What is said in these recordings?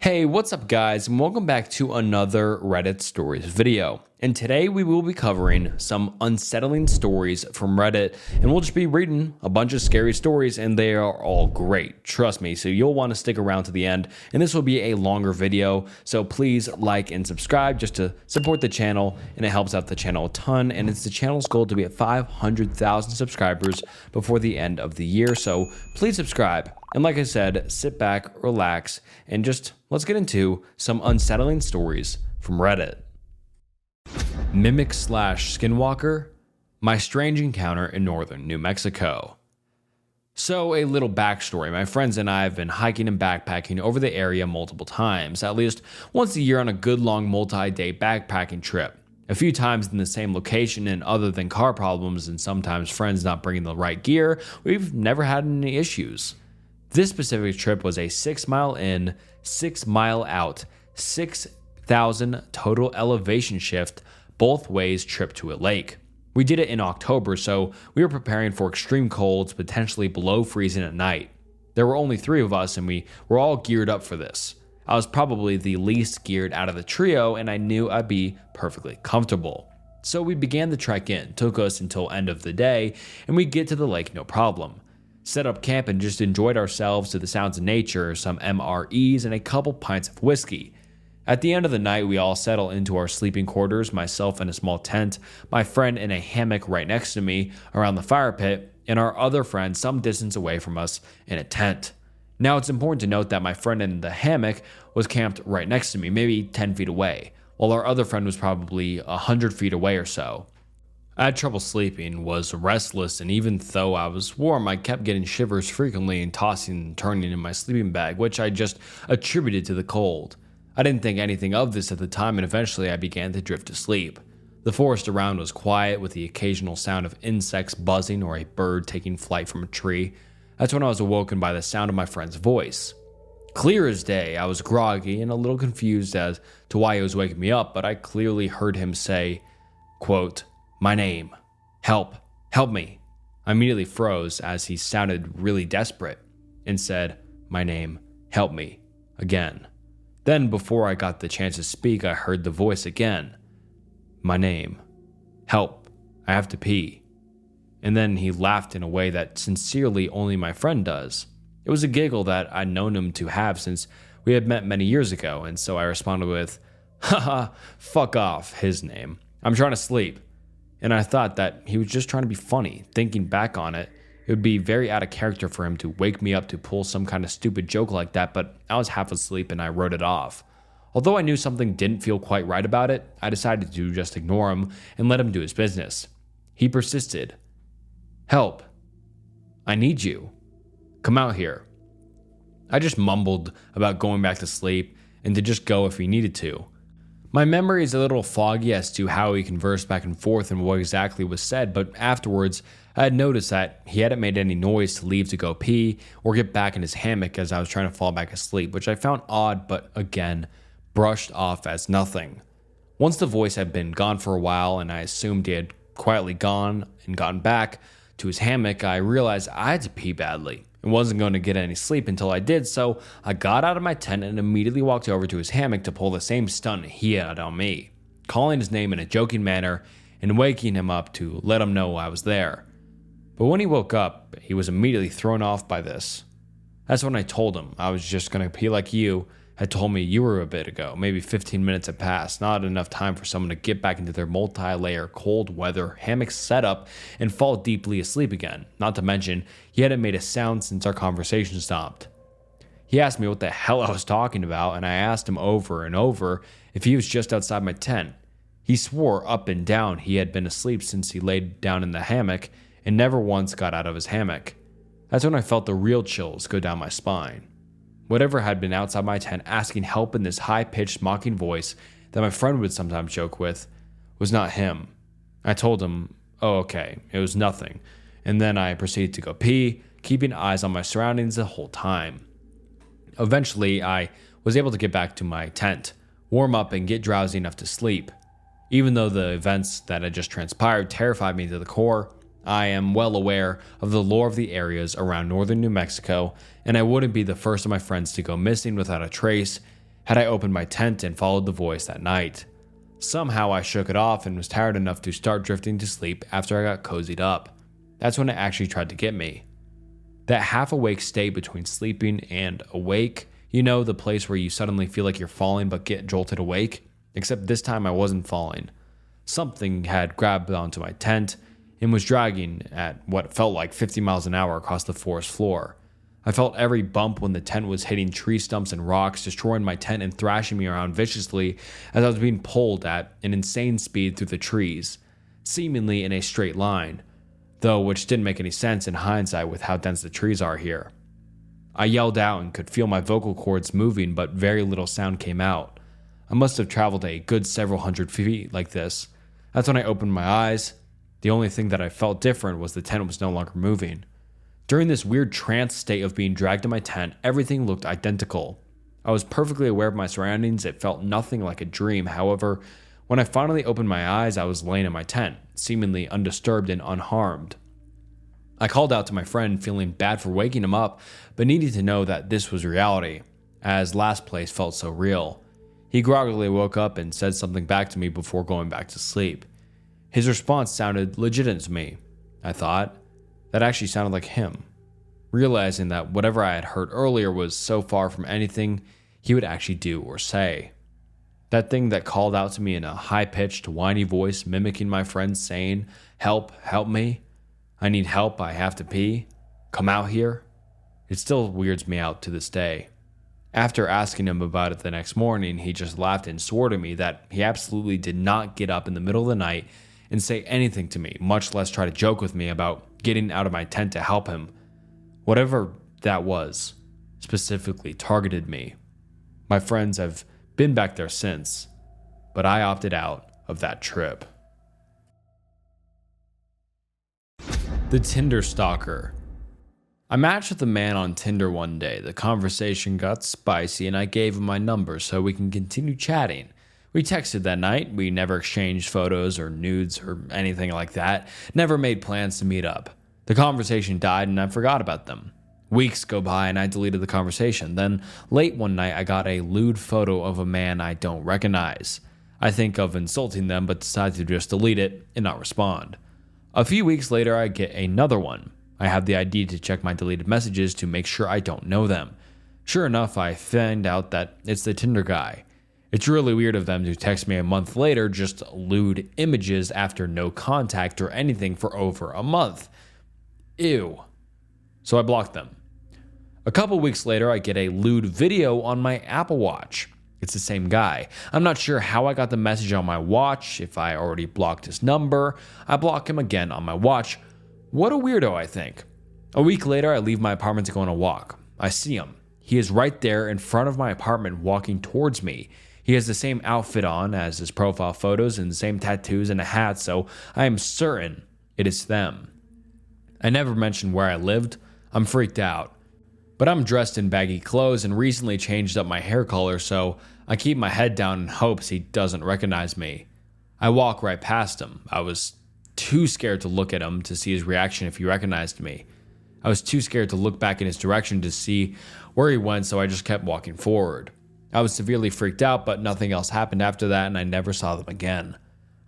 Hey, what's up guys, and welcome back to another Reddit Stories video. And today we will be covering some unsettling stories from Reddit, and we'll just be reading a bunch of scary stories, and they are all great, trust me, so you'll want to stick around to the end. And this will be a longer video, so please like and subscribe just to support the channel, and it helps out the channel a ton, and it's the channel's goal to be at 500,000 subscribers before the end of the year, so please subscribe. And like I said, sit back, relax, and just let's get into some unsettling stories from Reddit. Mimic/Skinwalker, my strange encounter in northern New Mexico. So a little backstory, my friends and I have been hiking and backpacking over the area multiple times, at least once a year on a good long multi-day backpacking trip. A few times in the same location, and other than car problems and sometimes friends not bringing the right gear, we've never had any issues. This specific trip was a 6 mile in, 6 mile out, 6,000 total elevation shift, both ways trip to a lake. We did it in October, so we were preparing for extreme colds, potentially below freezing at night. There were only 3 of us, and we were all geared up for this. I was probably the least geared out of the trio, and I knew I'd be perfectly comfortable. So we began the trek in, took us until end of the day, and we get to the lake no problem. Set up camp and just enjoyed ourselves to the sounds of nature, some MREs, and a couple pints of whiskey. At the end of the night, we all settle into our sleeping quarters, myself in a small tent, my friend in a hammock right next to me around the fire pit, and our other friend some distance away from us in a tent. Now it's important to note that my friend in the hammock was camped right next to me, maybe 10 feet away, while our other friend was probably 100 feet away or so. I had trouble sleeping, was restless, and even though I was warm, I kept getting shivers frequently and tossing and turning in my sleeping bag, which I just attributed to the cold. I didn't think anything of this at the time, and eventually I began to drift to sleep. The forest around was quiet, with the occasional sound of insects buzzing or a bird taking flight from a tree. That's when I was awoken by the sound of my friend's voice. Clear as day, I was groggy and a little confused as to why he was waking me up, but I clearly heard him say, quote, "My name. Help. Help me." I immediately froze as he sounded really desperate and said, "My name. Help me." Again. Then before I got the chance to speak, I heard the voice again. "My name. Help. I have to pee." And then he laughed in a way that sincerely only my friend does. It was a giggle that I'd known him to have since we had met many years ago, and so I responded with, "Haha, fuck off," his name. "I'm trying to sleep." And I thought that he was just trying to be funny. Thinking back on it, it would be very out of character for him to wake me up to pull some kind of stupid joke like that, but I was half asleep and I wrote it off. Although I knew something didn't feel quite right about it, I decided to just ignore him and let him do his business. He persisted. "Help. I need you. Come out here." I just mumbled about going back to sleep and to just go if he needed to. My memory is a little foggy as to how he conversed back and forth and what exactly was said, but afterwards, I had noticed that he hadn't made any noise to leave to go pee or get back in his hammock as I was trying to fall back asleep, which I found odd, but again, brushed off as nothing. Once the voice had been gone for a while and I assumed he had quietly gone and gotten back to his hammock, I realized I had to pee badly and wasn't going to get any sleep until I did, so I got out of my tent and immediately walked over to his hammock to pull the same stunt he had on me, calling his name in a joking manner and waking him up to let him know I was there. But when he woke up, he was immediately thrown off by this. That's when I told him I was just going to pee like you had told me you were a bit ago. Maybe 15 minutes had passed, not enough time for someone to get back into their multi-layer cold weather hammock setup and fall deeply asleep again. Not to mention, he hadn't made a sound since our conversation stopped. He asked me what the hell I was talking about, and I asked him over and over if he was just outside my tent. He swore up and down he had been asleep since he laid down in the hammock and never once got out of his hammock. That's when I felt the real chills go down my spine. Whatever had been outside my tent asking help in this high-pitched mocking voice that my friend would sometimes joke with was not him. I told him, "Oh, okay, it was nothing," and then I proceeded to go pee, keeping eyes on my surroundings the whole time. Eventually, I was able to get back to my tent, warm up, and get drowsy enough to sleep. Even though the events that had just transpired terrified me to the core, I am well aware of the lore of the areas around northern New Mexico, and I wouldn't be the first of my friends to go missing without a trace, Had I opened my tent and followed the voice that night? Somehow I shook it off and was tired enough to start drifting to sleep after I got cozied up. That's when it actually tried to get me. That half-awake state between sleeping and awake, the place where you suddenly feel like you're falling but get jolted awake? Except this time I wasn't falling. Something had grabbed onto my tent and was dragging at what felt like 50 miles an hour across the forest floor. I felt every bump when the tent was hitting tree stumps and rocks, destroying my tent and thrashing me around viciously as I was being pulled at an insane speed through the trees, seemingly in a straight line, though which didn't make any sense in hindsight with how dense the trees are here. I yelled out and could feel my vocal cords moving, but very little sound came out. I must have traveled a good several hundred feet like this. That's when I opened my eyes. The only thing that I felt different was the tent was no longer moving. During this weird trance state of being dragged in my tent, everything looked identical. I was perfectly aware of my surroundings. It felt nothing like a dream. However, when I finally opened my eyes, I was laying in my tent, seemingly undisturbed and unharmed. I called out to my friend, feeling bad for waking him up, but needing to know that this was reality, as last place felt so real. He groggily woke up and said something back to me before going back to sleep. His response sounded legitimate to me, I thought. That actually sounded like him. Realizing that whatever I had heard earlier was so far from anything he would actually do or say. That thing that called out to me in a high-pitched, whiny voice mimicking my friend saying, "Help, help me. I need help, I have to pee. Come out here." It still weirds me out to this day. After asking him about it the next morning, he just laughed and swore to me that he absolutely did not get up in the middle of the night and say anything to me, much less try to joke with me about getting out of my tent to help him. Whatever that was, specifically targeted me. My friends have been back there since, but I opted out of that trip. The Tinder Stalker. I matched with a man on Tinder one day. The conversation got spicy and I gave him my number so we can continue chatting. We texted that night. We never exchanged photos or nudes or anything like that. Never made plans to meet up. The conversation died and I forgot about them. Weeks go by and I deleted the conversation. Then late one night I got a lewd photo of a man I don't recognize. I think of insulting them but decide to just delete it and not respond. A few weeks later I get another one. I have the ID to check my deleted messages to make sure I don't know them. Sure enough, I find out that it's the Tinder guy. It's really weird of them to text me a month later just lewd images after no contact or anything for over a month. Ew. So I blocked them. A couple weeks later, I get a lewd video on my Apple Watch. It's the same guy. I'm not sure how I got the message on my watch, if I already blocked his number. I block him again on my watch. What a weirdo, I think. A week later, I leave my apartment to go on a walk. I see him. He is right there in front of my apartment walking towards me. He has the same outfit on as his profile photos and the same tattoos and a hat, so I am certain it is them. I never mentioned where I lived. I'm freaked out. But I'm dressed in baggy clothes and recently changed up my hair color, so I keep my head down in hopes he doesn't recognize me. I walk right past him. I was too scared to look at him to see his reaction if he recognized me. I was too scared to look back in his direction to see where he went, so I just kept walking forward. I was severely freaked out, but nothing else happened after that and I never saw them again.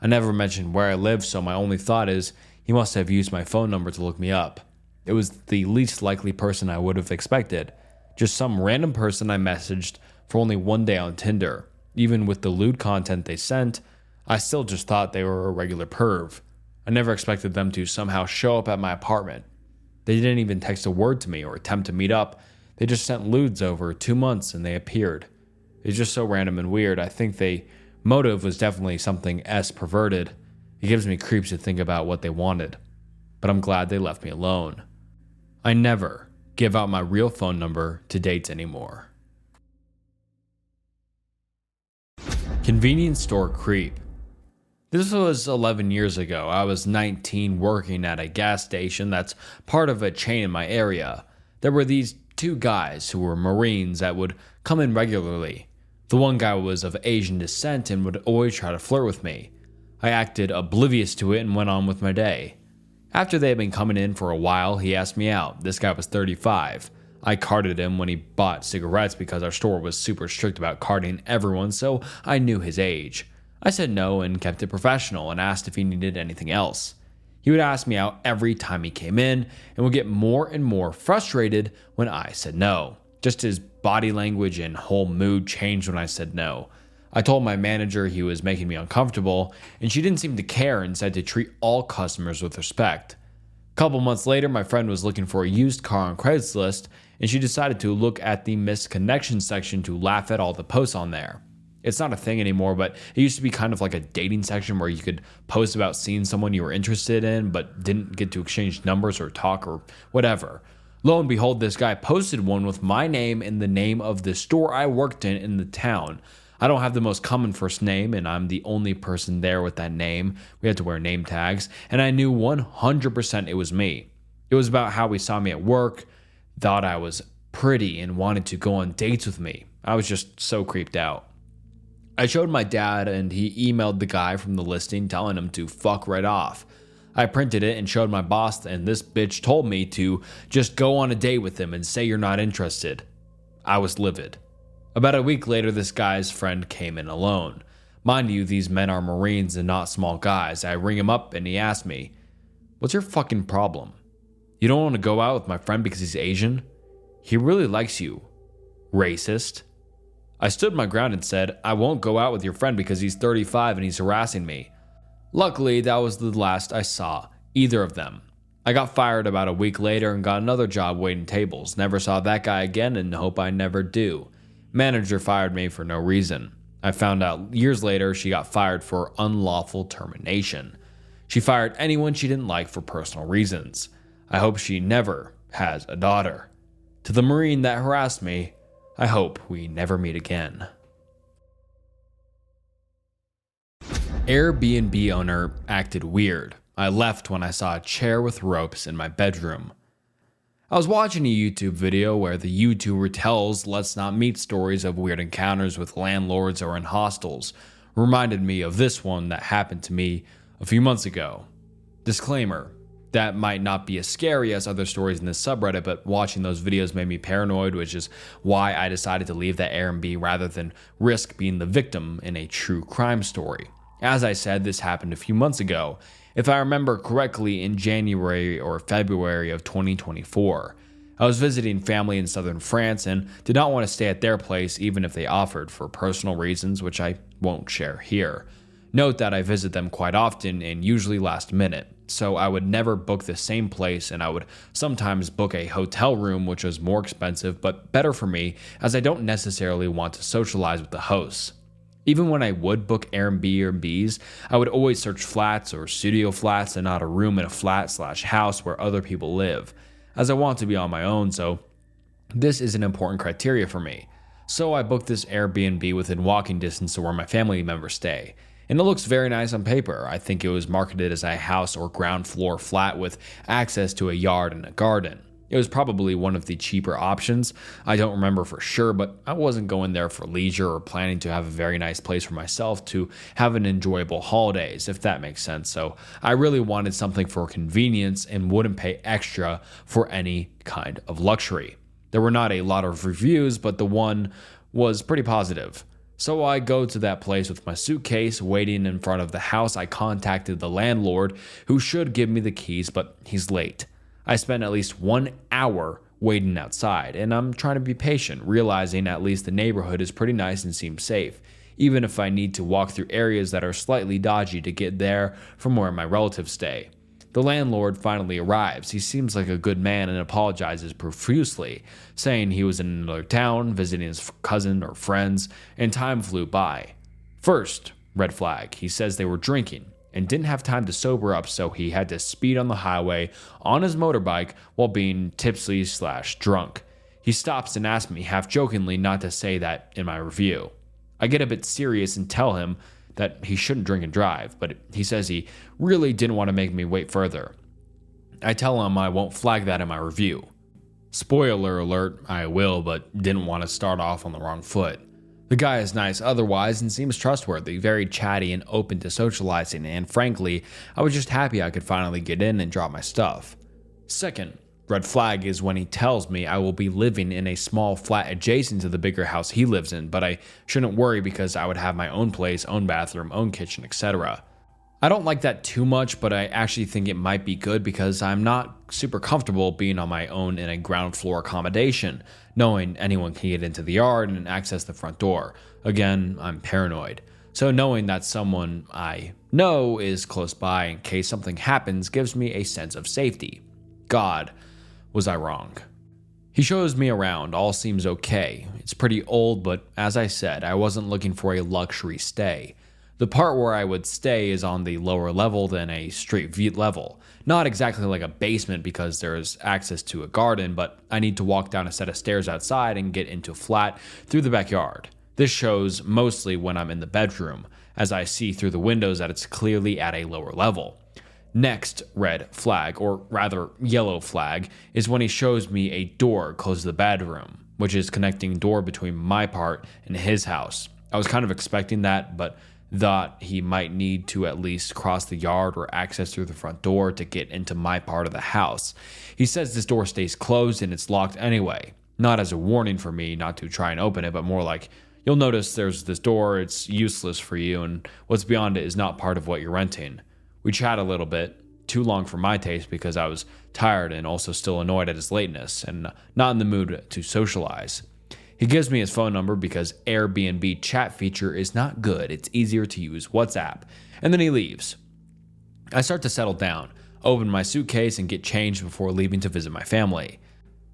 I never mentioned where I lived, so my only thought is he must have used my phone number to look me up. It was the least likely person I would have expected. Just some random person I messaged for only one day on Tinder. Even with the lewd content they sent, I still just thought they were a regular perv. I never expected them to somehow show up at my apartment. They didn't even text a word to me or attempt to meet up. They just sent lewds over 2 months and they appeared. It's just so random and weird. I think the motive was definitely something perverted. It gives me creeps to think about what they wanted. But I'm glad they left me alone. I never give out my real phone number to dates anymore. Convenience store creep. This was 11 years ago. I was 19 working at a gas station that's part of a chain in my area. There were these two guys who were Marines that would come in regularly. The one guy was of Asian descent and would always try to flirt with me. I acted oblivious to it and went on with my day. After they had been coming in for a while, he asked me out. This guy was 35. I carded him when he bought cigarettes because our store was super strict about carding everyone, so I knew his age. I said no and kept it professional and asked if he needed anything else. He would ask me out every time he came in and would get more and more frustrated when I said no. Just his body language and whole mood changed when I said no. I told my manager he was making me uncomfortable, and she didn't seem to care and said to treat all customers with respect. A couple months later, my friend was looking for a used car on Craigslist, and she decided to look at the missed connection section to laugh at all the posts on there. It's not a thing anymore, but it used to be kind of like a dating section where you could post about seeing someone you were interested in but didn't get to exchange numbers or talk or whatever. Lo and behold, this guy posted one with my name and the name of the store I worked in the town. I don't have the most common first name, and I'm the only person there with that name. We had to wear name tags, and I knew 100% it was me. It was about how he saw me at work, thought I was pretty, and wanted to go on dates with me. I was just so creeped out. I showed my dad, and he emailed the guy from the listing telling him to fuck right off. I printed it and showed my boss, and this bitch told me to just go on a date with him and say you're not interested. I was livid. About a week later, this guy's friend came in alone. Mind you, these men are Marines and not small guys. I ring him up and he asked me, "What's your fucking problem? You don't want to go out with my friend because he's Asian? He really likes you. Racist." I stood my ground and said, "I won't go out with your friend because he's 35 and he's harassing me." Luckily, that was the last I saw either of them. I got fired about a week later and got another job waiting tables. Never saw that guy again and hope I never do. Manager fired me for no reason. I found out years later she got fired for unlawful termination. She fired anyone she didn't like for personal reasons. I hope she never has a daughter. To the Marine that harassed me, I hope we never meet again. Airbnb owner acted weird. I left when I saw a chair with ropes in my bedroom. I was watching a YouTube video where the YouTuber tells let's not meet stories of weird encounters with landlords or in hostels. Reminded me of this one that happened to me a few months ago. Disclaimer, that might not be as scary as other stories in this subreddit, but watching those videos made me paranoid, which is why I decided to leave that Airbnb rather than risk being the victim in a true crime story. As I said, this happened a few months ago. If I remember correctly, in January or February of 2024. I was visiting family in southern France and did not want to stay at their place even if they offered for personal reasons, which I won't share here. Note that I visit them quite often and usually last minute, so I would never book the same place and I would sometimes book a hotel room, which was more expensive but better for me as I don't necessarily want to socialize with the hosts. Even when I would book Airbnbs, I would always search flats or studio flats and not a room in a flat/house where other people live, as I want to be on my own, so this is an important criteria for me. So I booked this Airbnb within walking distance to where my family members stay. And it looks very nice on paper. I think it was marketed as a house or ground floor flat with access to a yard and a garden. It was probably one of the cheaper options. I don't remember for sure, but I wasn't going there for leisure or planning to have a very nice place for myself to have an enjoyable holidays, if that makes sense. So I really wanted something for convenience and wouldn't pay extra for any kind of luxury. There were not a lot of reviews, but the one was pretty positive. So I go to that place with my suitcase, waiting in front of the house. I contacted the landlord, who should give me the keys, but he's late. I spent at least 1 hour waiting outside, and I'm trying to be patient, realizing at least the neighborhood is pretty nice and seems safe, even if I need to walk through areas that are slightly dodgy to get there from where my relatives stay. The landlord finally arrives. He seems like a good man and apologizes profusely, saying he was in another town, visiting his cousin or friends, and time flew by. First, red flag, he says they were drinking and didn't have time to sober up, so he had to speed on the highway on his motorbike while being tipsy/drunk. He stops and asks me half-jokingly not to say that in my review. I get a bit serious and tell him that he shouldn't drink and drive, but he says he really didn't want to make me wait further. I tell him I won't flag that in my review. Spoiler alert, I will, but didn't want to start off on the wrong foot. The guy is nice otherwise and seems trustworthy, very chatty and open to socializing, and frankly, I was just happy I could finally get in and drop my stuff. Second, red flag is when he tells me I will be living in a small flat adjacent to the bigger house he lives in, but I shouldn't worry because I would have my own place, own bathroom, own kitchen, etc. I don't like that too much, but I actually think it might be good because I'm not super comfortable being on my own in a ground floor accommodation, knowing anyone can get into the yard and access the front door. Again, I'm paranoid. So knowing that someone I know is close by in case something happens gives me a sense of safety. God, was I wrong? He shows me around, all seems okay. It's pretty old, but as I said, I wasn't looking for a luxury stay. The part where I would stay is on the lower level than a street view level. Not exactly like a basement because there's access to a garden, but I need to walk down a set of stairs outside and get into a flat through the backyard. This shows mostly when I'm in the bedroom, as I see through the windows that it's clearly at a lower level. Next red flag, or rather yellow flag, is when he shows me a door close to the bedroom, which is connecting door between my part and his house. I was kind of expecting that, but thought he might need to at least cross the yard or access through the front door to get into my part of the house. He says this door stays closed and it's locked anyway. Not as a warning for me not to try and open it, but more like, you'll notice there's this door, it's useless for you, and what's beyond it is not part of what you're renting. We chat a little bit, too long for my taste because I was tired and also still annoyed at his lateness and not in the mood to socialize. He gives me his phone number because Airbnb chat feature is not good. It's easier to use WhatsApp. And then he leaves. I start to settle down, open my suitcase and get changed before leaving to visit my family.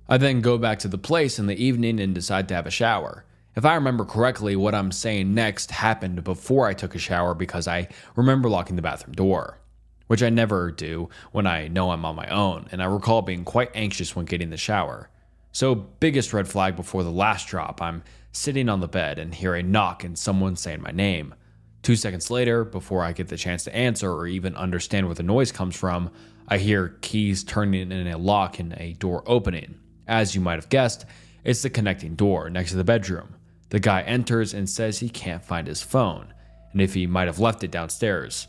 I then go back to the place in the evening and decide to have a shower. If I remember correctly, what I'm saying next happened before I took a shower because I remember locking the bathroom door, which I never do when I know I'm on my own, and I recall being quite anxious when getting the shower. So, biggest red flag before the last drop, I'm sitting on the bed and hear a knock and someone saying my name. 2 seconds later, before I get the chance to answer or even understand where the noise comes from, I hear keys turning in a lock and a door opening. As you might have guessed, it's the connecting door next to the bedroom. The guy enters and says he can't find his phone, and if he might have left it downstairs.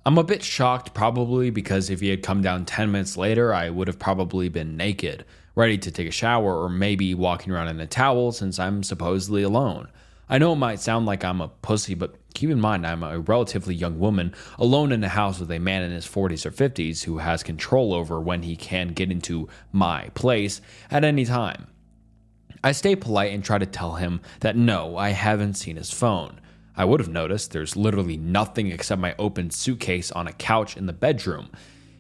I'm a bit shocked probably because if he had come down 10 minutes later, I would have probably been naked, ready to take a shower or maybe walking around in a towel since I'm supposedly alone. I know it might sound like I'm a pussy, but keep in mind I'm a relatively young woman alone in a house with a man in his 40s or 50s who has control over when he can get into my place at any time. I stay polite and try to tell him that no, I haven't seen his phone. I would have noticed there's literally nothing except my open suitcase on a couch in the bedroom.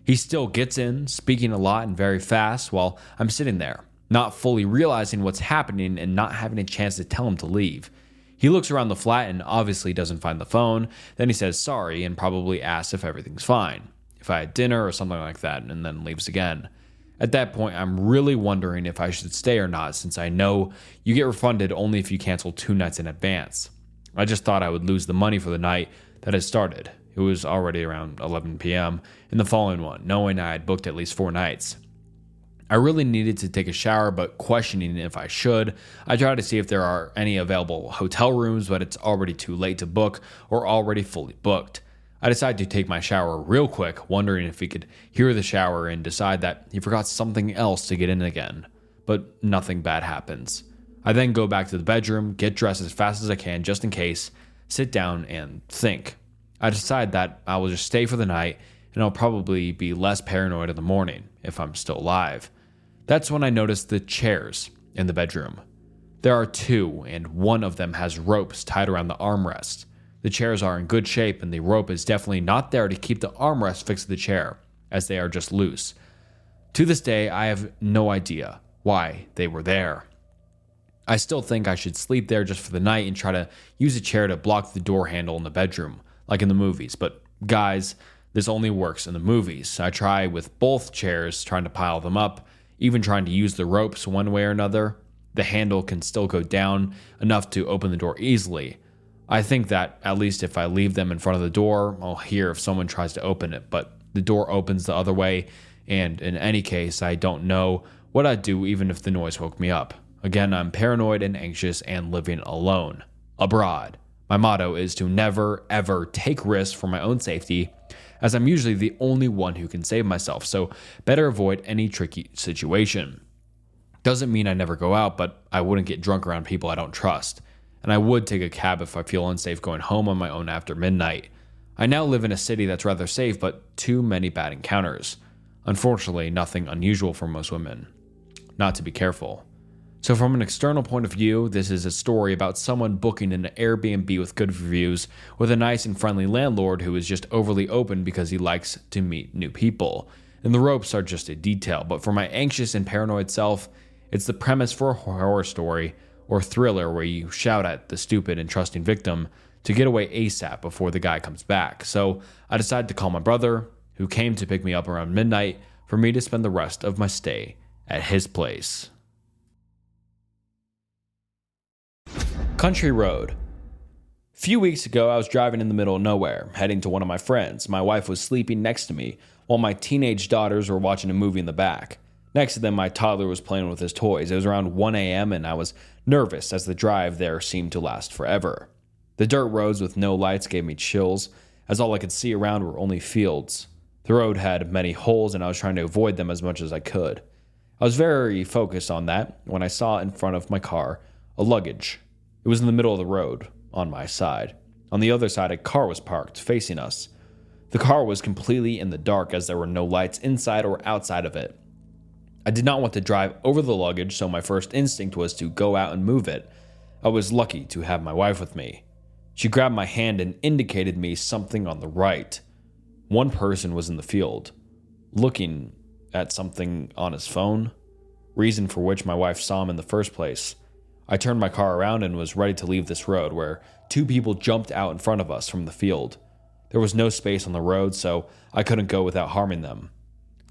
He still gets in, speaking a lot and very fast while I'm sitting there, not fully realizing what's happening and not having a chance to tell him to leave. He looks around the flat and obviously doesn't find the phone. Then he says sorry and probably asks if everything's fine, if I had dinner or something like that, and then leaves again. At that point, I'm really wondering if I should stay or not since I know you get refunded only if you cancel 2 nights in advance. I just thought I would lose the money for the night that had started. It was already around 11 p.m. in the following one, knowing I had booked at least 4 nights. I really needed to take a shower, but questioning if I should. I tried to see if there are any available hotel rooms, but it's already too late to book or already fully booked. I decided to take my shower real quick, wondering if he could hear the shower and decide that he forgot something else to get in again. But nothing bad happens. I then go back to the bedroom, get dressed as fast as I can just in case, sit down and think. I decide that I will just stay for the night and I'll probably be less paranoid in the morning if I'm still alive. That's when I notice the chairs in the bedroom. There are 2 and one of them has ropes tied around the armrest. The chairs are in good shape and the rope is definitely not there to keep the armrest fixed to the chair, as they are just loose. To this day, I have no idea why they were there. I still think I should sleep there just for the night and try to use a chair to block the door handle in the bedroom, like in the movies. But guys, this only works in the movies. I try with both chairs, trying to pile them up, even trying to use the ropes one way or another. The handle can still go down enough to open the door easily. I think that at least if I leave them in front of the door, I'll hear if someone tries to open it, but the door opens the other way, and in any case, I don't know what I'd do even if the noise woke me up. Again, I'm paranoid and anxious and living alone, abroad. My motto is to never, ever take risks for my own safety. as I'm usually the only one who can save myself, so better avoid any tricky situation. Doesn't mean I never go out, but I wouldn't get drunk around people I don't trust. And I would take a cab if I feel unsafe going home on my own after midnight. I now live in a city that's rather safe, but too many bad encounters. Unfortunately, nothing unusual for most women. Not to be careful. So from an external point of view, this is a story about someone booking an Airbnb with good reviews with a nice and friendly landlord who is just overly open because he likes to meet new people. And the ropes are just a detail, but for my anxious and paranoid self, it's the premise for a horror story or thriller where you shout at the stupid and trusting victim to get away ASAP before the guy comes back. So I decided to call my brother, who came to pick me up around midnight, for me to spend the rest of my stay at his place. Country road. A few weeks ago, I was driving in the middle of nowhere, heading to one of my friends. My wife was sleeping next to me, while my teenage daughters were watching a movie in the back. Next to them, my toddler was playing with his toys. It was around 1 a.m., and I was nervous as the drive there seemed to last forever. The dirt roads with no lights gave me chills, as all I could see around were only fields. The road had many holes, and I was trying to avoid them as much as I could. I was very focused on that when I saw in front of my car a luggage. It was in the middle of the road, on my side. On the other side, a car was parked, facing us. The car was completely in the dark as there were no lights inside or outside of it. I did not want to drive over the luggage, so my first instinct was to go out and move it. I was lucky to have my wife with me. She grabbed my hand and indicated me something on the right. One person was in the field, looking at something on his phone, reason for which my wife saw him in the first place. I turned my car around and was ready to leave this road where two people jumped out in front of us from the field. There was no space on the road, so I couldn't go without harming them.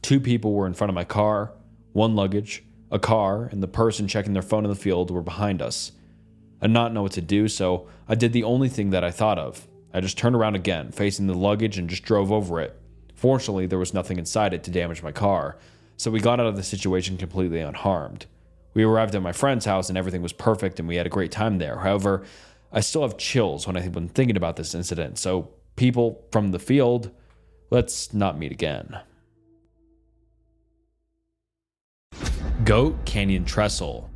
Two people were in front of my car, one luggage, a car, and the person checking their phone in the field were behind us. I did not know what to do, so I did the only thing that I thought of. I just turned around again, facing the luggage, and just drove over it. Fortunately, there was nothing inside it to damage my car, so we got out of the situation completely unharmed. We arrived at my friend's house and everything was perfect and we had a great time there. However, I still have chills when I've been thinking about this incident, so people from the field, let's not meet again. Goat Canyon Trestle.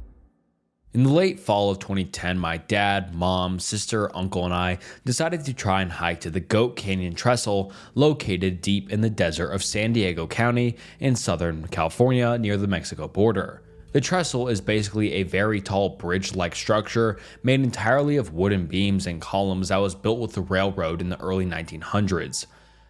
In the late fall of 2010, my dad, mom, sister, uncle, and I decided to try and hike to the Goat Canyon Trestle located deep in the desert of San Diego County in Southern California near the Mexico border. The trestle is basically a very tall bridge-like structure made entirely of wooden beams and columns that was built with the railroad in the early 1900s.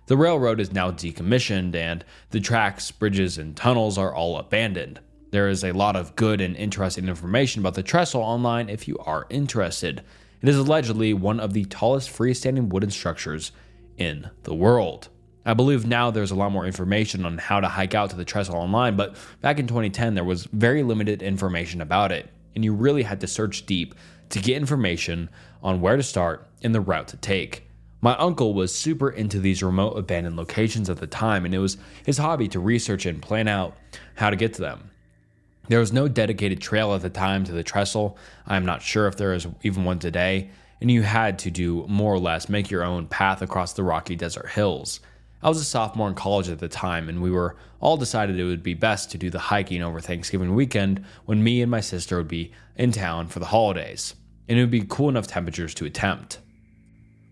The railroad is now decommissioned and the tracks, bridges, and tunnels are all abandoned. There is a lot of good and interesting information about the trestle online if you are interested. It is allegedly one of the tallest freestanding wooden structures in the world. I believe now there's a lot more information on how to hike out to the trestle online, but back in 2010 there was very limited information about it, and you really had to search deep to get information on where to start and the route to take. My uncle was super into these remote abandoned locations at the time, and it was his hobby to research and plan out how to get to them. There was no dedicated trail at the time to the trestle. I'm not sure if there is even one today, and you had to do more or less make your own path across the rocky desert hills. I was a sophomore in college at the time, and we were all decided it would be best to do the hiking over Thanksgiving weekend when me and my sister would be in town for the holidays, and it would be cool enough temperatures to attempt.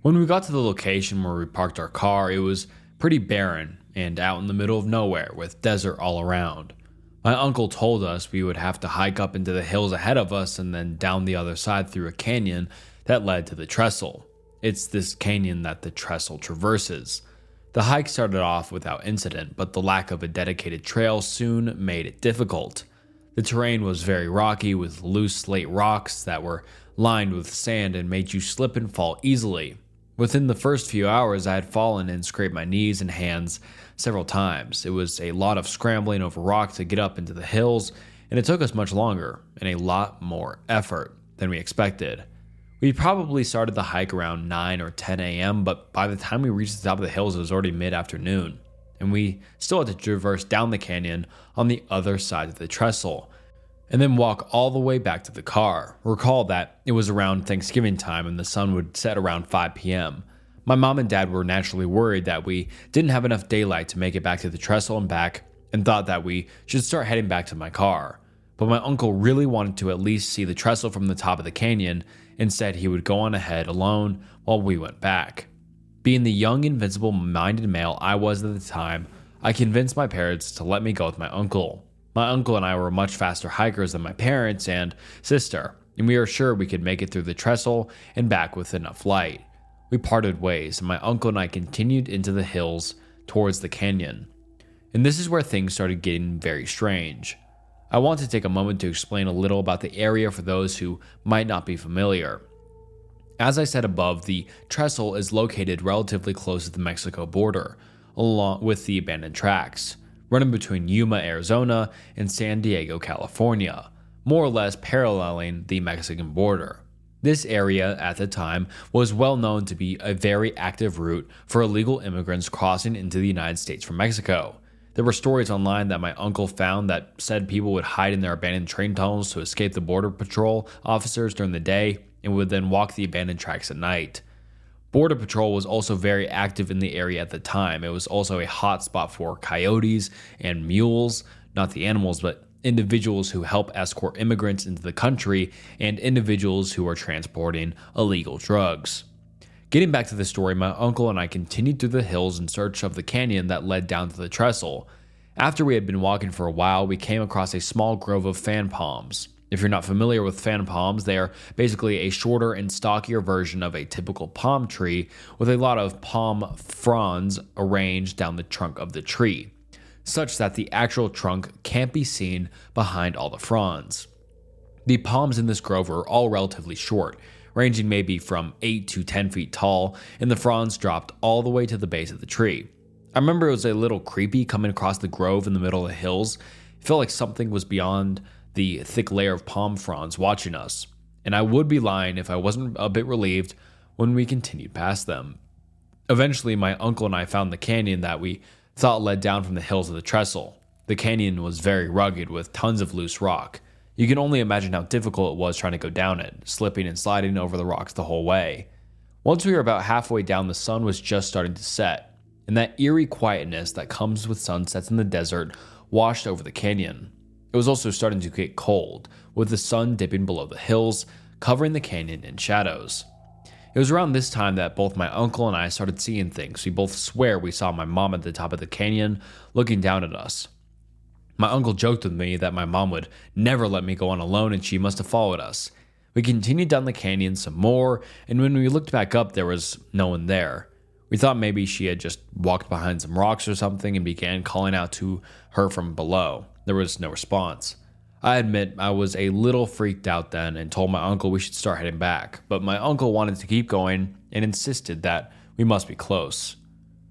When we got to the location where we parked our car, it was pretty barren and out in the middle of nowhere with desert all around. My uncle told us we would have to hike up into the hills ahead of us and then down the other side through a canyon that led to the trestle. It's this canyon that the trestle traverses. The hike started off without incident, but the lack of a dedicated trail soon made it difficult. The terrain was very rocky with loose slate rocks that were lined with sand and made you slip and fall easily. Within the first few hours, I had fallen and scraped my knees and hands several times. It was a lot of scrambling over rock to get up into the hills, and it took us much longer and a lot more effort than we expected. We probably started the hike around 9 or 10 a.m., but by the time we reached the top of the hills, it was already mid-afternoon, and we still had to traverse down the canyon on the other side of the trestle, and then walk all the way back to the car. Recall that it was around Thanksgiving time and the sun would set around 5 p.m. My mom and dad were naturally worried that we didn't have enough daylight to make it back to the trestle and back, and thought that we should start heading back to my car. But my uncle really wanted to at least see the trestle from the top of the canyon and said he would go on ahead alone while we went back. Being the young, invincible-minded male I was at the time, I convinced my parents to let me go with my uncle. My uncle and I were much faster hikers than my parents and sister, and we were sure we could make it through the trestle and back with enough light. We parted ways, and my uncle and I continued into the hills towards the canyon. And this is where things started getting very strange. I want to take a moment to explain a little about the area for those who might not be familiar. As I said above, the trestle is located relatively close to the Mexico border, along with the abandoned tracks, running between Yuma, Arizona and San Diego, California, more or less paralleling the Mexican border. This area at the time was well known to be a very active route for illegal immigrants crossing into the United States from Mexico. There were stories online that my uncle found that said people would hide in their abandoned train tunnels to escape the Border Patrol officers during the day and would then walk the abandoned tracks at night. Border Patrol was also very active in the area at the time. It was also a hot spot for coyotes and mules, not the animals, but individuals who help escort immigrants into the country and individuals who are transporting illegal drugs. Getting back to the story, my uncle and I continued through the hills in search of the canyon that led down to the trestle. After we had been walking for a while, we came across a small grove of fan palms. If you're not familiar with fan palms, they are basically a shorter and stockier version of a typical palm tree with a lot of palm fronds arranged down the trunk of the tree, such that the actual trunk can't be seen behind all the fronds. The palms in this grove are all relatively short, ranging maybe from 8 to 10 feet tall, and the fronds dropped all the way to the base of the tree. I remember it was a little creepy coming across the grove in the middle of the hills. It felt like something was beyond the thick layer of palm fronds watching us, and I would be lying if I wasn't a bit relieved when we continued past them. Eventually, my uncle and I found the canyon that we thought led down from the hills of the trestle. The canyon was very rugged with tons of loose rock. You can only imagine how difficult it was trying to go down it, slipping and sliding over the rocks the whole way. Once we were about halfway down, the sun was just starting to set, and that eerie quietness that comes with sunsets in the desert washed over the canyon. It was also starting to get cold, with the sun dipping below the hills, covering the canyon in shadows. It was around this time that both my uncle and I started seeing things. We both swear we saw my mom at the top of the canyon, looking down at us. My uncle joked with me that my mom would never let me go on alone and she must have followed us. We continued down the canyon some more, and when we looked back up, there was no one there. We thought maybe she had just walked behind some rocks or something and began calling out to her from below. There was no response. I admit I was a little freaked out then and told my uncle we should start heading back, but my uncle wanted to keep going and insisted that we must be close.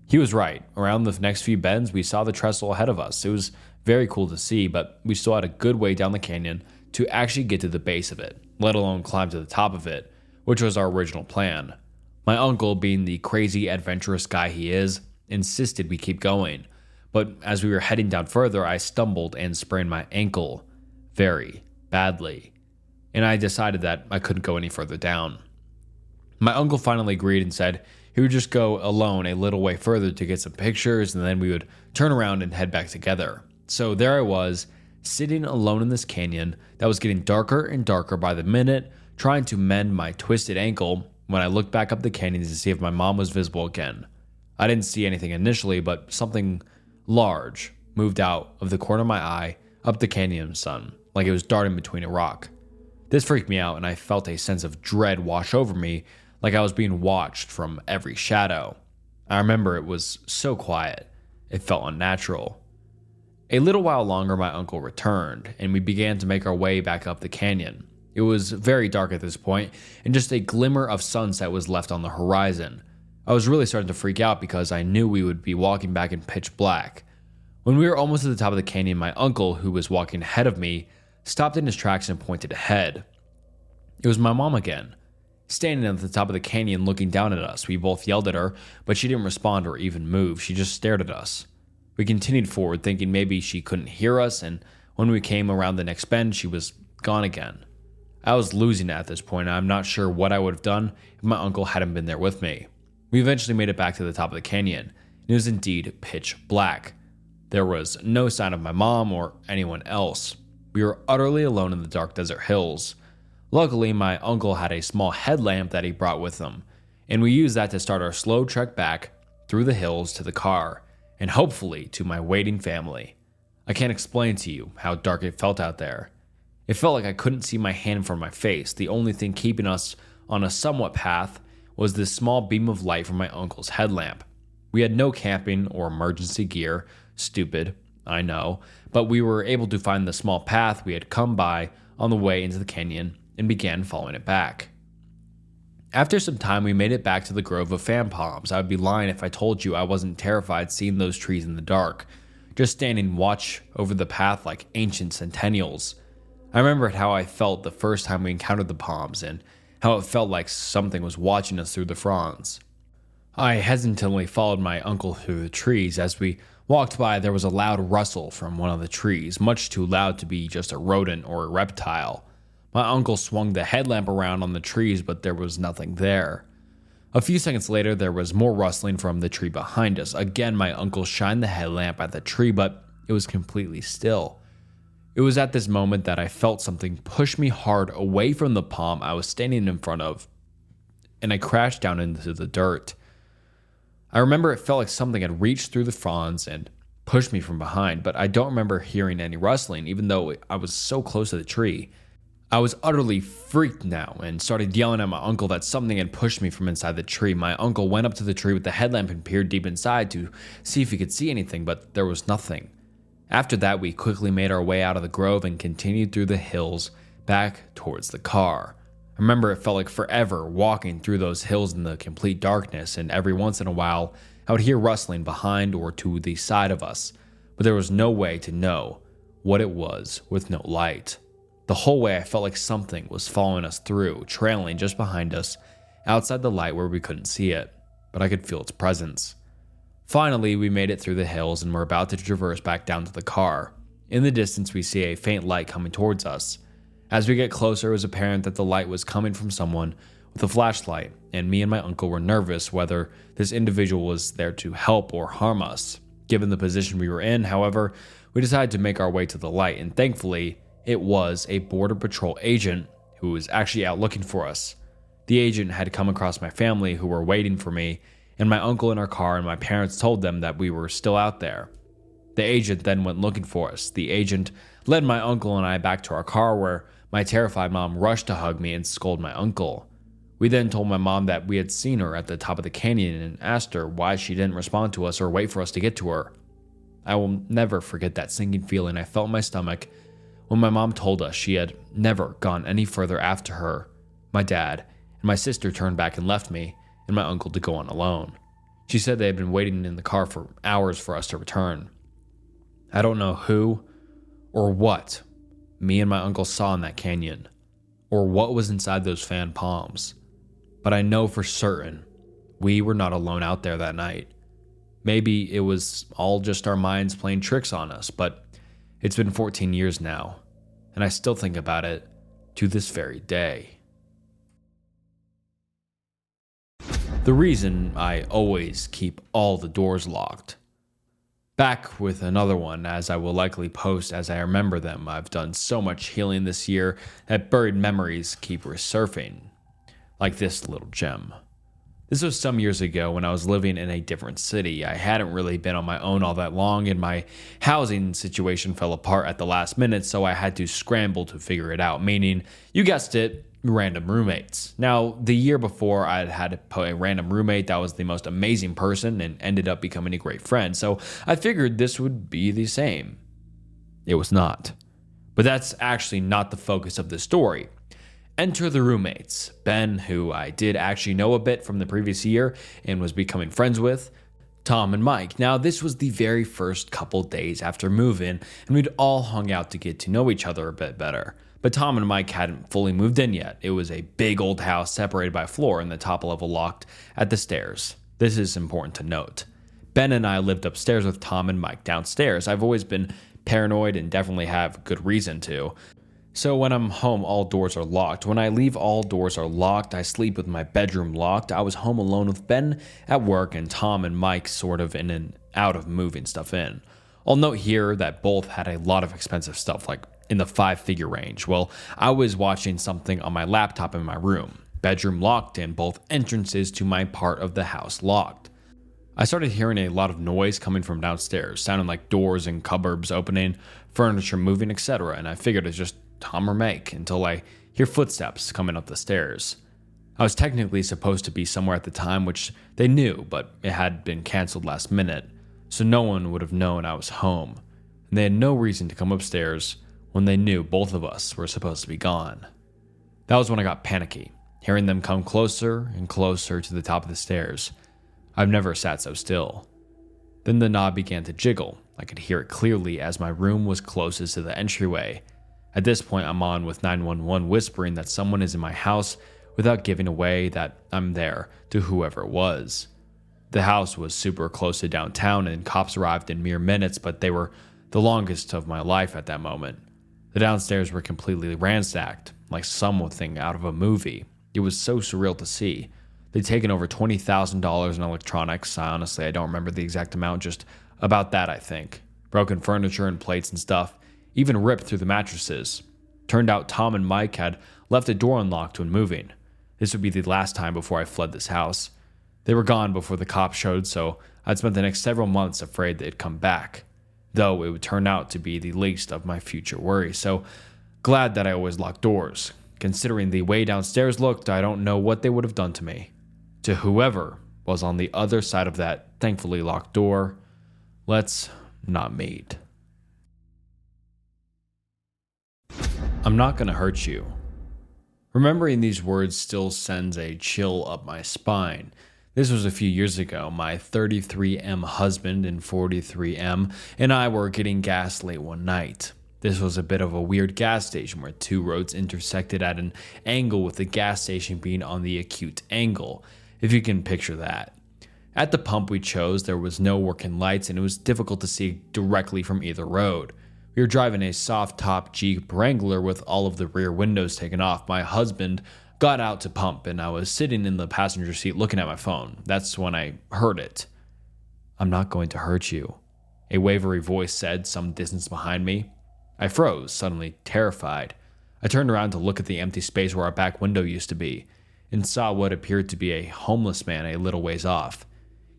He was right. Around the next few bends, we saw the trestle ahead of us. It was very cool to see, but we still had a good way down the canyon to actually get to the base of it, let alone climb to the top of it, which was our original plan. My uncle, being the crazy, adventurous guy he is, insisted we keep going. But as we were heading down further, I stumbled and sprained my ankle very badly, and I decided that I couldn't go any further down. My uncle finally agreed and said he would just go alone a little way further to get some pictures, and then we would turn around and head back together. So there I was, sitting alone in this canyon that was getting darker and darker by the minute, trying to mend my twisted ankle when I looked back up the canyon to see if my mom was visible again. I didn't see anything initially, but something large moved out of the corner of my eye up the canyon sun, like it was darting between a rock. This freaked me out, and I felt a sense of dread wash over me, like I was being watched from every shadow. I remember it was so quiet, it felt unnatural. A little while longer, my uncle returned, and we began to make our way back up the canyon. It was very dark at this point, and just a glimmer of sunset was left on the horizon. I was really starting to freak out because I knew we would be walking back in pitch black. When we were almost at the top of the canyon, my uncle, who was walking ahead of me, stopped in his tracks and pointed ahead. It was my mom again, standing at the top of the canyon looking down at us. We both yelled at her, but she didn't respond or even move. She just stared at us. We continued forward, thinking maybe she couldn't hear us, and when we came around the next bend, she was gone again. I was losing it at this point, and I'm not sure what I would have done if my uncle hadn't been there with me. We eventually made it back to the top of the canyon, and it was indeed pitch black. There was no sign of my mom or anyone else. We were utterly alone in the dark desert hills. Luckily, my uncle had a small headlamp that he brought with him, and we used that to start our slow trek back through the hills to the car, and hopefully to my waiting family. I can't explain to you how dark it felt out there. It felt like I couldn't see my hand from my face. The only thing keeping us on a somewhat path was this small beam of light from my uncle's headlamp. We had no camping or emergency gear. Stupid, I know, but we were able to find the small path we had come by on the way into the canyon and began following it back. After some time, we made it back to the grove of fan palms. I would be lying if I told you I wasn't terrified seeing those trees in the dark, just standing watch over the path like ancient centennials. I remembered how I felt the first time we encountered the palms and how it felt like something was watching us through the fronds. I hesitantly followed my uncle through the trees. As we walked by, there was a loud rustle from one of the trees, much too loud to be just a rodent or a reptile. My uncle swung the headlamp around on the trees, but there was nothing there. A few seconds later, there was more rustling from the tree behind us. Again, my uncle shined the headlamp at the tree, but it was completely still. It was at this moment that I felt something push me hard away from the palm I was standing in front of, and I crashed down into the dirt. I remember it felt like something had reached through the fronds and pushed me from behind, but I don't remember hearing any rustling, even though I was so close to the tree. I was utterly freaked now and started yelling at my uncle that something had pushed me from inside the tree. My uncle went up to the tree with the headlamp and peered deep inside to see if he could see anything, but there was nothing. After that, we quickly made our way out of the grove and continued through the hills back towards the car. I remember it felt like forever walking through those hills in the complete darkness, and every once in a while, I would hear rustling behind or to the side of us, but there was no way to know what it was with no light. The whole way I felt like something was following us through, trailing just behind us, outside the light where we couldn't see it, but I could feel its presence. Finally, we made it through the hills and were about to traverse back down to the car. In the distance, we see a faint light coming towards us. As we get closer, it was apparent that the light was coming from someone with a flashlight, and me and my uncle were nervous whether this individual was there to help or harm us. Given the position we were in, however, we decided to make our way to the light, and thankfully, it was a Border Patrol agent who was actually out looking for us. The agent had come across my family who were waiting for me and my uncle in our car, and my parents told them that we were still out there. The agent then went looking for us. The agent led my uncle and I back to our car, where my terrified mom rushed to hug me and scold my uncle. We then told my mom that we had seen her at the top of the canyon and asked her why she didn't respond to us or wait for us to get to her. I will never forget that sinking feeling I felt in my stomach when my mom told us she had never gone any further after her. My dad and my sister turned back and left me and my uncle to go on alone. She said they had been waiting in the car for hours for us to return. I don't know who or what me and my uncle saw in that canyon, or what was inside those fan palms, but I know for certain we were not alone out there that night. Maybe it was all just our minds playing tricks on us, but it's been 14 years now, and I still think about it to this very day. The reason I always keep all the doors locked. Back with another one, as I will likely post as I remember them. I've done so much healing this year that buried memories keep resurfacing, like this little gem. This was some years ago when I was living in a different city. I hadn't really been on my own all that long, and my housing situation fell apart at the last minute, so I had to scramble to figure it out, meaning, you guessed it, random roommates. Now, the year before, I had a random roommate that was the most amazing person and ended up becoming a great friend, so I figured this would be the same. It was not. But that's actually not the focus of the story. Enter the roommates. Ben, who I did actually know a bit from the previous year and was becoming friends with. Tom and Mike. Now, this was the very first couple days after move-in, and we'd all hung out to get to know each other a bit better. But Tom and Mike hadn't fully moved in yet. It was a big old house separated by a floor and the top level locked at the stairs. This is important to note. Ben and I lived upstairs with Tom and Mike downstairs. I've always been paranoid and definitely have good reason to. So when I'm home, all doors are locked. When I leave, all doors are locked. I sleep with my bedroom locked. I was home alone with Ben at work and Tom and Mike sort of in and out of moving stuff in. I'll note here that both had a lot of expensive stuff, like in the 5-figure range. Well, I was watching something on my laptop in my room. Bedroom locked and both entrances to my part of the house locked. I started hearing a lot of noise coming from downstairs, sounding like doors and cupboards opening, furniture moving, etc., and I figured it's just Tom or Mike until I hear footsteps coming up the stairs. I was technically supposed to be somewhere at the time, which they knew, but it had been canceled last minute, so no one would have known I was home, and they had no reason to come upstairs when they knew both of us were supposed to be gone. That was when I got panicky, hearing them come closer and closer to the top of the stairs. I've never sat so still. Then the knob began to jiggle. I could hear it clearly as my room was closest to the entryway. At this point, I'm on with 911 whispering that someone is in my house without giving away that I'm there to whoever it was. The house was super close to downtown and cops arrived in mere minutes, but they were the longest of my life at that moment. The downstairs were completely ransacked, like something out of a movie. It was so surreal to see. They'd taken over $20,000 in electronics. I don't remember the exact amount, just about that, I think. Broken furniture and plates and stuff, even ripped through the mattresses. Turned out Tom and Mike had left the door unlocked when moving. This would be the last time before I fled this house. They were gone before the cops showed, so I'd spent the next several months afraid they'd come back, though it would turn out to be the least of my future worries. So glad that I always locked doors. Considering the way downstairs looked, I don't know what they would have done to me. To whoever was on the other side of that thankfully locked door, let's not meet. I'm not gonna hurt you. Remembering these words still sends a chill up my spine. This was a few years ago. My 33M husband and 43M and I were getting gas late one night. This was a bit of a weird gas station where two roads intersected at an angle, with the gas station being on the acute angle, if you can picture that. At the pump we chose, there was no working lights and it was difficult to see directly from either road. We were driving a soft-top Jeep Wrangler with all of the rear windows taken off. My husband got out to pump and I was sitting in the passenger seat looking at my phone. That's when I heard it. "I'm not going to hurt you," a wavery voice said some distance behind me. I froze, suddenly terrified. I turned around to look at the empty space where our back window used to be, and saw what appeared to be a homeless man a little ways off.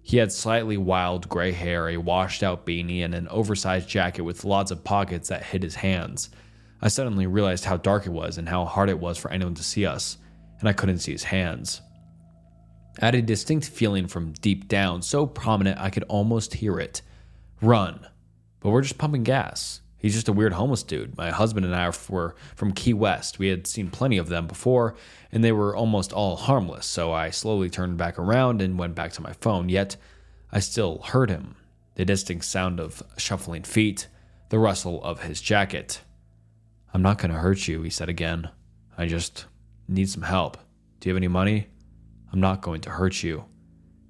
He had slightly wild gray hair, a washed-out beanie, and an oversized jacket with lots of pockets that hid his hands. I suddenly realized how dark it was and how hard it was for anyone to see us, and I couldn't see his hands. I had a distinct feeling from deep down, so prominent I could almost hear it. Run. But we're just pumping gas. He's just a weird homeless dude. My husband and I were from Key West. We had seen plenty of them before, and they were almost all harmless, so I slowly turned back around and went back to my phone, yet I still heard him. The distinct sound of shuffling feet, the rustle of his jacket. "I'm not going to hurt you," he said again. "I just need some help. Do you have any money? I'm not going to hurt you."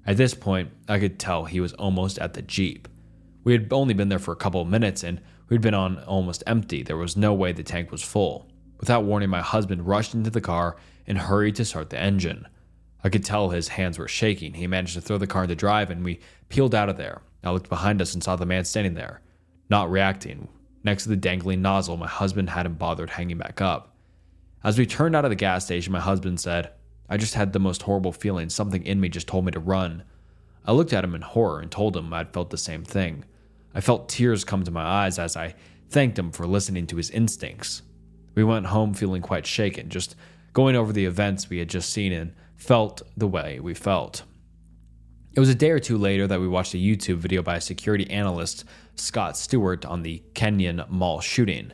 At this point, I could tell he was almost at the Jeep. We had only been there for a couple of minutes, and we'd been on almost empty. There was no way the tank was full. Without warning, my husband rushed into the car and hurried to start the engine. I could tell his hands were shaking. He managed to throw the car into drive, and we peeled out of there. I looked behind us and saw the man standing there, not reacting. Next to the dangling nozzle, my husband hadn't bothered hanging back up. As we turned out of the gas station, my husband said, "I just had the most horrible feeling. Something in me just told me to run." I looked at him in horror and told him I'd felt the same thing. I felt tears come to my eyes as I thanked him for listening to his instincts. We went home feeling quite shaken, just going over the events we had just seen and felt the way we felt. It was a day or two later that we watched a YouTube video by security analyst Scott Stewart on the Kenyon Mall shooting,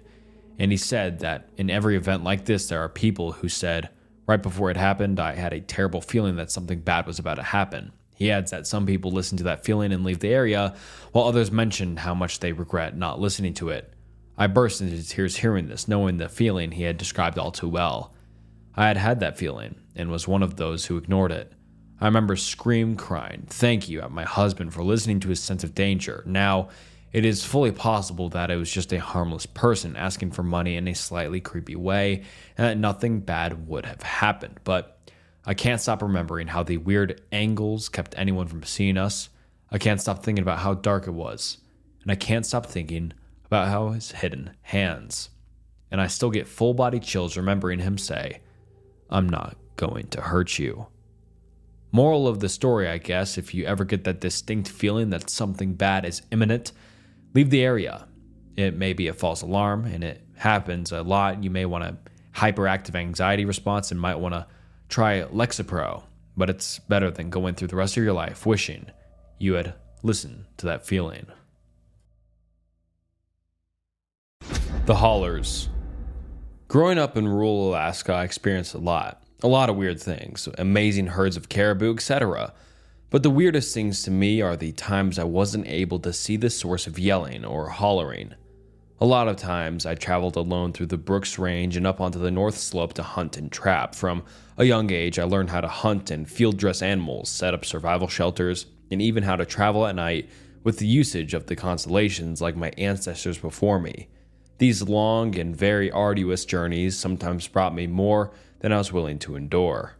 and he said that in every event like this there are people who said, "Right before it happened, I had a terrible feeling that something bad was about to happen." He adds that some people listen to that feeling and leave the area, while others mention how much they regret not listening to it. I burst into tears hearing this, knowing the feeling he had described all too well. I had had that feeling, and was one of those who ignored it. I remember crying, "Thank you," at my husband for listening to his sense of danger. Now, It is fully possible that it was just a harmless person asking for money in a slightly creepy way and that nothing bad would have happened. But I can't stop remembering how the weird angles kept anyone from seeing us. I can't stop thinking about how dark it was. And I can't stop thinking about how his hidden hands. And I still get full body chills remembering him say, "I'm not going to hurt you." Moral of the story, I guess, if you ever get that distinct feeling that something bad is imminent, leave the area. It may be a false alarm, and it happens a lot. You may want a hyperactive anxiety response and might want to try Lexapro, but it's better than going through the rest of your life wishing you had listened to that feeling. The Haulers. Growing up in rural Alaska, I experienced a lot of weird things, amazing herds of caribou, etc. But the weirdest things to me are the times I wasn't able to see the source of yelling or hollering. A lot of times I traveled alone through the Brooks Range and up onto the North Slope to hunt and trap. From a young age, I learned how to hunt and field dress animals, set up survival shelters, and even how to travel at night with the usage of the constellations like my ancestors before me. These long and very arduous journeys sometimes brought me more than I was willing to endure.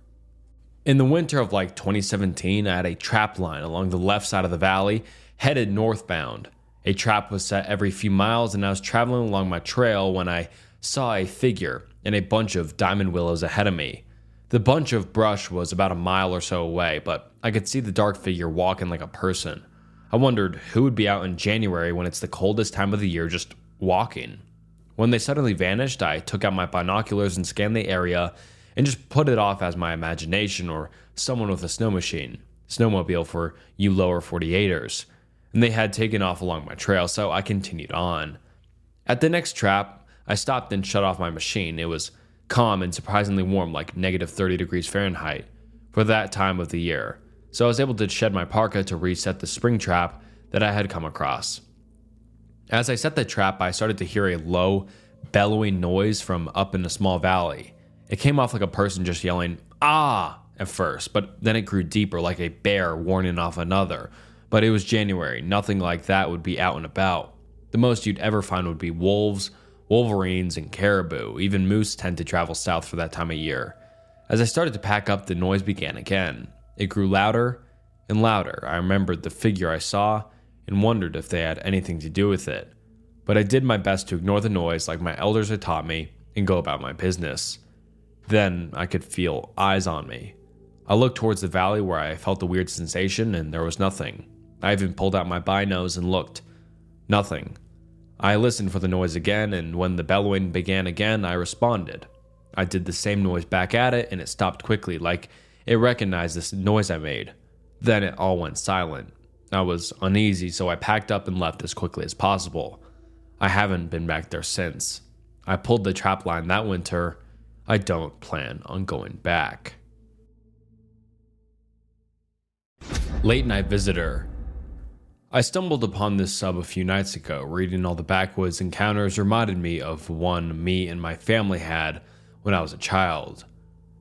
In the winter of 2017, I had a trap line along the left side of the valley, headed northbound. A trap was set every few miles, and I was traveling along my trail when I saw a figure in a bunch of diamond willows ahead of me. The bunch of brush was about a mile or so away, but I could see the dark figure walking like a person. I wondered who would be out in January when it's the coldest time of the year just walking. When they suddenly vanished, I took out my binoculars and scanned the area and just put it off as my imagination or someone with a snow machine, snowmobile for you lower 48ers, and they had taken off along my trail, so I continued on. At the next trap, I stopped and shut off my machine. It was calm and surprisingly warm, like negative 30 degrees Fahrenheit, for that time of the year, so I was able to shed my parka to reset the spring trap that I had come across. As I set the trap, I started to hear a low, bellowing noise from up in a small valley. It came off like a person just yelling, "Ah!" at first, but then it grew deeper like a bear warning off another. But it was January. Nothing like that would be out and about. The most you'd ever find would be wolves, wolverines, and caribou. Even moose tend to travel south for that time of year. As I started to pack up, the noise began again. It grew louder and louder. I remembered the figure I saw and wondered if they had anything to do with it. But I did my best to ignore the noise like my elders had taught me and go about my business. Then I could feel eyes on me. I looked towards the valley where I felt the weird sensation, and there was nothing. I even pulled out my binos and looked. Nothing. I listened for the noise again, and when the bellowing began again, I responded. I did the same noise back at it, and it stopped quickly, like it recognized this noise I made. Then it all went silent. I was uneasy, so I packed up and left as quickly as possible. I haven't been back there since. I pulled the trap line that winter. I don't plan on going back. Late Night Visitor. I stumbled upon this sub a few nights ago. Reading all the backwoods encounters reminded me of one me and my family had when I was a child.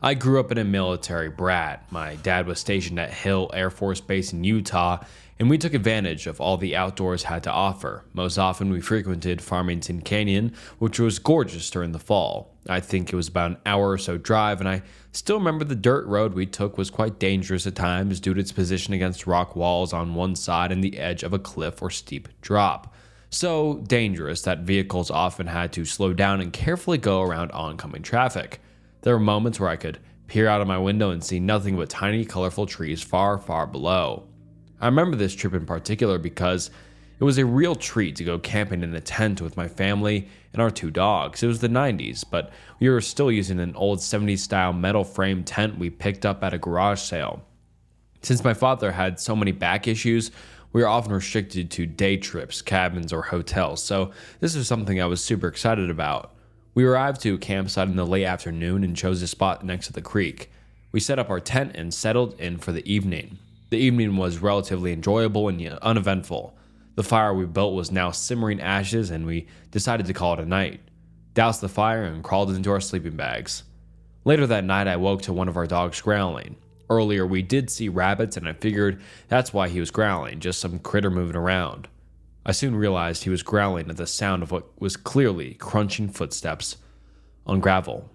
I grew up in a military brat. My dad was stationed at Hill Air Force Base in Utah, and we took advantage of all the outdoors had to offer. Most often we frequented Farmington Canyon, which was gorgeous during the fall. I think it was about an hour or so drive, and I still remember the dirt road we took was quite dangerous at times due to its position against rock walls on one side and the edge of a cliff or steep drop. So dangerous that vehicles often had to slow down and carefully go around oncoming traffic. There were moments where I could peer out of my window and see nothing but tiny, colorful trees far, far below. I remember this trip in particular because it was a real treat to go camping in a tent with my family and our 2 dogs. It was the 90s, but we were still using an old 70s style metal frame tent we picked up at a garage sale. Since my father had so many back issues, we were often restricted to day trips, cabins, or hotels, so this was something I was super excited about. We arrived to a campsite in the late afternoon and chose a spot next to the creek. We set up our tent and settled in for the evening. The evening was relatively enjoyable and yet uneventful. The fire we built was now simmering ashes, and we decided to call it a night. Doused the fire and crawled into our sleeping bags. Later that night, I woke to one of our dogs growling. Earlier, we did see rabbits, and I figured that's why he was growling, just some critter moving around. I soon realized he was growling at the sound of what was clearly crunching footsteps on gravel.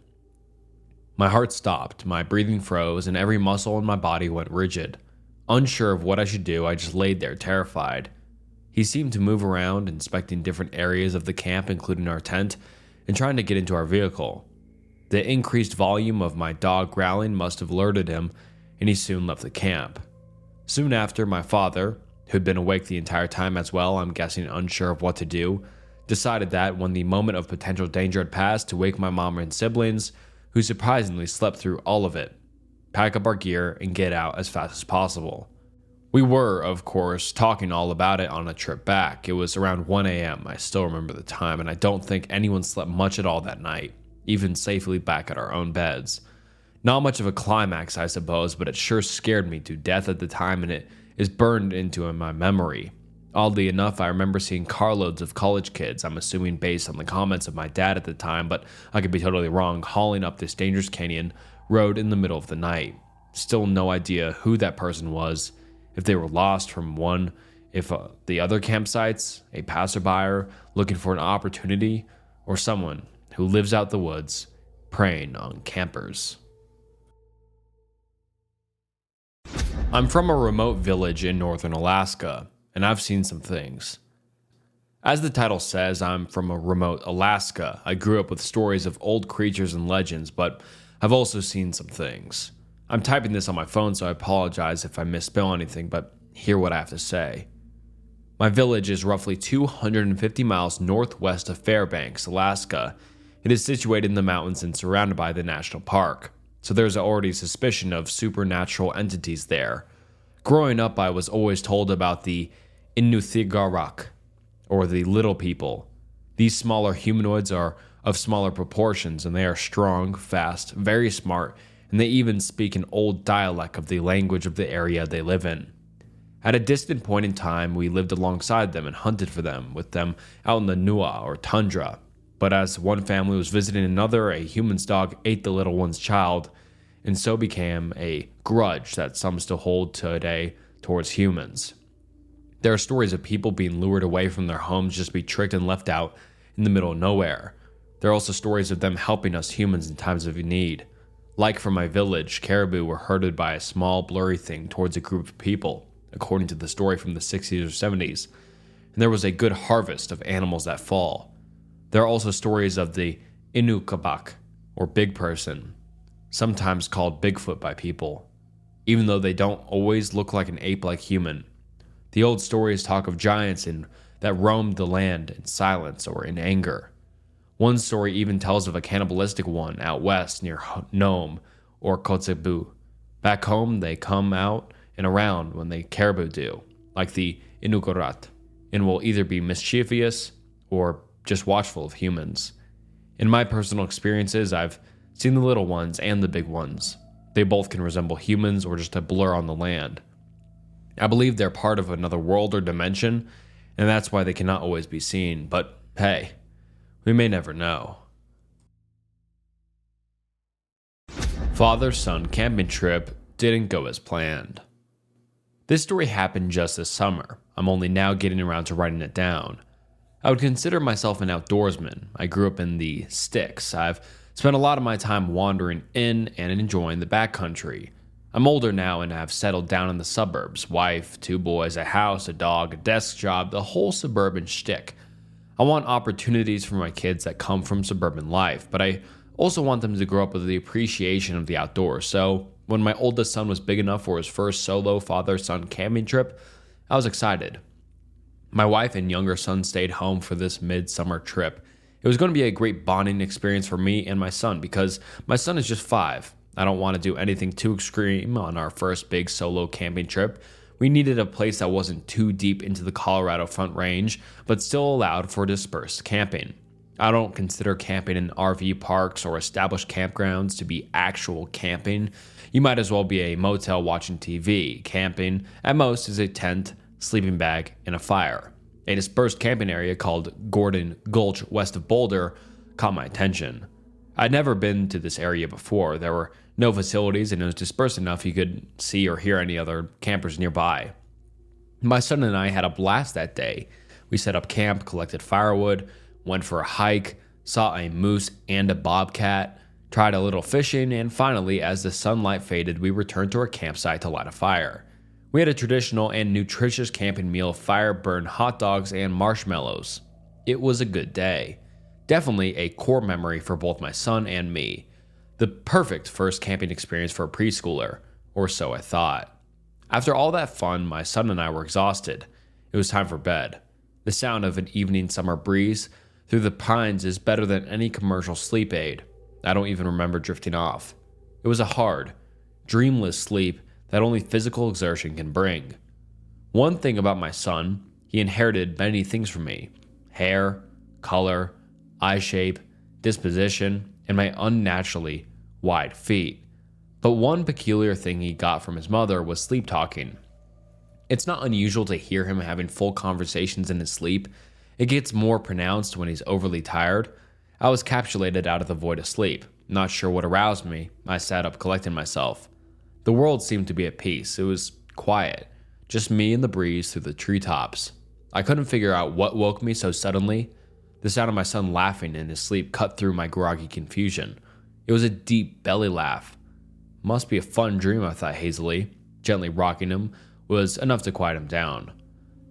My heart stopped, my breathing froze, and every muscle in my body went rigid. Unsure of what I should do, I just laid there, terrified. He seemed to move around, inspecting different areas of the camp, including our tent, and trying to get into our vehicle. The increased volume of my dog growling must have alerted him, and he soon left the camp. Soon after, my father, who'd been awake the entire time as well, I'm guessing unsure of what to do, decided that when the moment of potential danger had passed, to wake my mom and siblings, who surprisingly slept through all of it, pack up our gear, and get out as fast as possible. We were, of course, talking all about it on a trip back. It was around 1 a.m., I still remember the time, and I don't think anyone slept much at all that night, even safely back at our own beds. Not much of a climax, I suppose, but it sure scared me to death at the time, and it is burned into my memory. Oddly enough, I remember seeing carloads of college kids, I'm assuming based on the comments of my dad at the time, but I could be totally wrong, hauling up this dangerous canyon road in the middle of the night. Still no idea who that person was, if they were lost from one, if the other campsites, a passerby looking for an opportunity, or someone who lives out the woods preying on campers. I'm from a remote village in northern Alaska, and I've seen some things. As the title says, I'm from a remote Alaska. I grew up with stories of old creatures and legends, but I've also seen some things. I'm typing this on my phone, so I apologize if I misspell anything, but hear what I have to say. My village is roughly 250 miles northwest of Fairbanks, Alaska. It is situated in the mountains and surrounded by the national park, so there's already suspicion of supernatural entities there. Growing up, I was always told about the Inuthigarak, or the little people. These smaller humanoids are of smaller proportions, and they are strong, fast, very smart, and they even speak an old dialect of the language of the area they live in. At a distant point in time, we lived alongside them and hunted for them, with them out in the Nua or tundra. But as one family was visiting another, a human's dog ate the little one's child, and so became a grudge that some still hold today towards humans. There are stories of people being lured away from their homes just to be tricked and left out in the middle of nowhere. There are also stories of them helping us humans in times of need. Like from my village, caribou were herded by a small blurry thing towards a group of people, according to the story from the 60s or 70s, and there was a good harvest of animals that fall. There are also stories of the Inukabak, or big person, sometimes called Bigfoot by people, even though they don't always look like an ape-like human. The old stories talk of giants that roamed the land in silence or in anger. One story even tells of a cannibalistic one out west near Nome or Kotzebue. Back home, they come out and around when the caribou do, like the Inukorat, and will either be mischievous or just watchful of humans. In my personal experiences, I've seen the little ones and the big ones. They both can resemble humans or just a blur on the land. I believe they're part of another world or dimension, and that's why they cannot always be seen, but hey, we may never know. Father-son camping trip didn't go as planned. This story happened just this summer. I'm only now getting around to writing it down. I would consider myself an outdoorsman. I grew up in the sticks. I've spent a lot of my time wandering in and enjoying the backcountry. I'm older now and have settled down in the suburbs. Wife, 2 boys, a house, a dog, a desk job, the whole suburban shtick. I want opportunities for my kids that come from suburban life, but I also want them to grow up with the appreciation of the outdoors. So when my oldest son was big enough for his first solo father-son camping trip, I was excited. My wife and younger son stayed home for this midsummer trip. It was going to be a great bonding experience for me and my son because my son is just 5. I don't want to do anything too extreme on our first big solo camping trip. We needed a place that wasn't too deep into the Colorado Front Range, but still allowed for dispersed camping. I don't consider camping in RV parks or established campgrounds to be actual camping. You might as well be a motel watching TV. Camping, at most, is a tent, sleeping bag, and a fire. A dispersed camping area called Gordon Gulch west of Boulder caught my attention. I'd never been to this area before. There were no facilities and it was dispersed enough you could see or hear any other campers nearby. My son and I had a blast that day. We set up camp, collected firewood, went for a hike, saw a moose and a bobcat, tried a little fishing, and finally, as the sunlight faded, we returned to our campsite to light a fire. We had a traditional and nutritious camping meal of fire-burned hot dogs and marshmallows. It was a good day. Definitely a core memory for both my son and me. The perfect first camping experience for a preschooler, or so I thought. After all that fun, my son and I were exhausted. It was time for bed. The sound of an evening summer breeze through the pines is better than any commercial sleep aid. I don't even remember drifting off. It was a hard, dreamless sleep that only physical exertion can bring. One thing about my son, he inherited many things from me: hair, color, eye shape, disposition, and my unnaturally wide feet. But one peculiar thing he got from his mother was sleep talking. It's not unusual to hear him having full conversations in his sleep. It gets more pronounced when he's overly tired. I was capsulated out of the void of sleep. Not sure what aroused me. I sat up, collecting myself. The world seemed to be at peace. It was quiet. Just me and the breeze through the treetops. I couldn't figure out what woke me so suddenly. The sound of my son laughing in his sleep cut through my groggy confusion. It was a deep belly laugh. Must be a fun dream, I thought hazily. Gently rocking him was enough to quiet him down.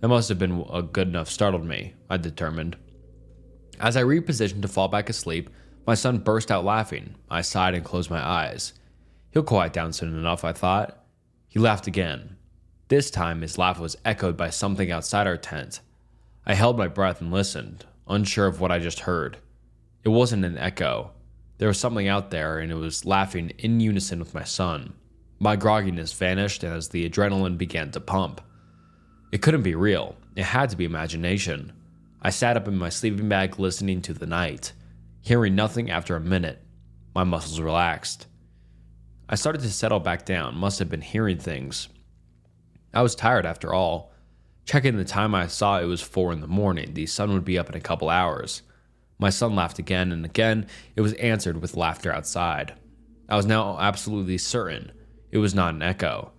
That must have been a good enough startled me, I determined. As I repositioned to fall back asleep, my son burst out laughing. I sighed and closed my eyes. He'll quiet down soon enough, I thought. He laughed again. This time his laugh was echoed by something outside our tent. I held my breath and listened, unsure of what I just heard. It wasn't an echo. There was something out there, and it was laughing in unison with my son. My grogginess vanished as the adrenaline began to pump. It couldn't be real. It had to be imagination. I sat up in my sleeping bag listening to the night. Hearing nothing after a minute, my muscles relaxed. I started to settle back down, must have been hearing things. I was tired after all. Checking the time, I saw it was 4 a.m. The sun would be up in a couple hours. My son laughed again, and again it was answered with laughter outside. I was now absolutely certain it was not an echo.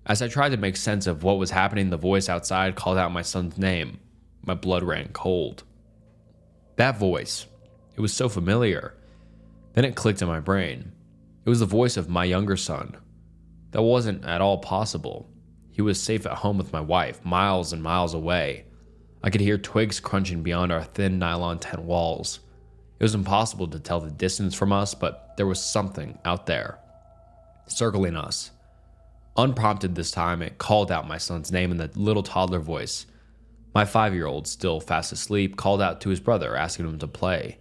As I tried to make sense of what was happening, the voice outside called out my son's name. My blood ran cold. That voice. It was so familiar. Then it clicked in my brain. It was the voice of my younger son. That wasn't at all possible. He was safe at home with my wife, miles and miles away. I could hear twigs crunching beyond our thin nylon tent walls. It was impossible to tell the distance from us, but there was something out there, circling us. Unprompted this time, it called out my son's name in the little toddler voice. My 5-year-old, still fast asleep, called out to his brother, asking him to play.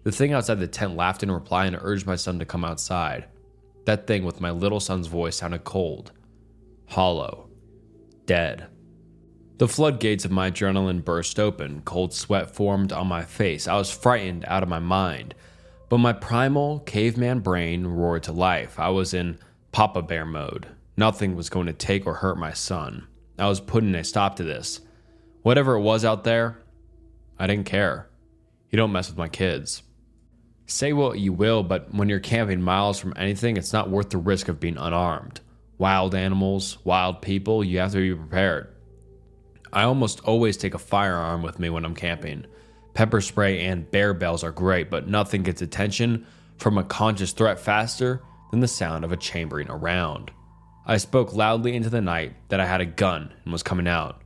The thing outside the tent laughed in reply and urged my son to come outside. That thing with my little son's voice sounded cold, hollow, dead. The floodgates of my adrenaline burst open. Cold sweat formed on my face. I was frightened out of my mind. But my primal caveman brain roared to life. I was in Papa Bear mode. Nothing was going to take or hurt my son. I was putting a stop to this. Whatever it was out there, I didn't care. You don't mess with my kids. Say what you will, but when you're camping miles from anything, it's not worth the risk of being unarmed. Wild animals, wild people, you have to be prepared. I almost always take a firearm with me when I'm camping. Pepper spray and bear bells are great, but nothing gets attention from a conscious threat faster than the sound of a chambering around. I spoke loudly into the night that I had a gun and was coming out.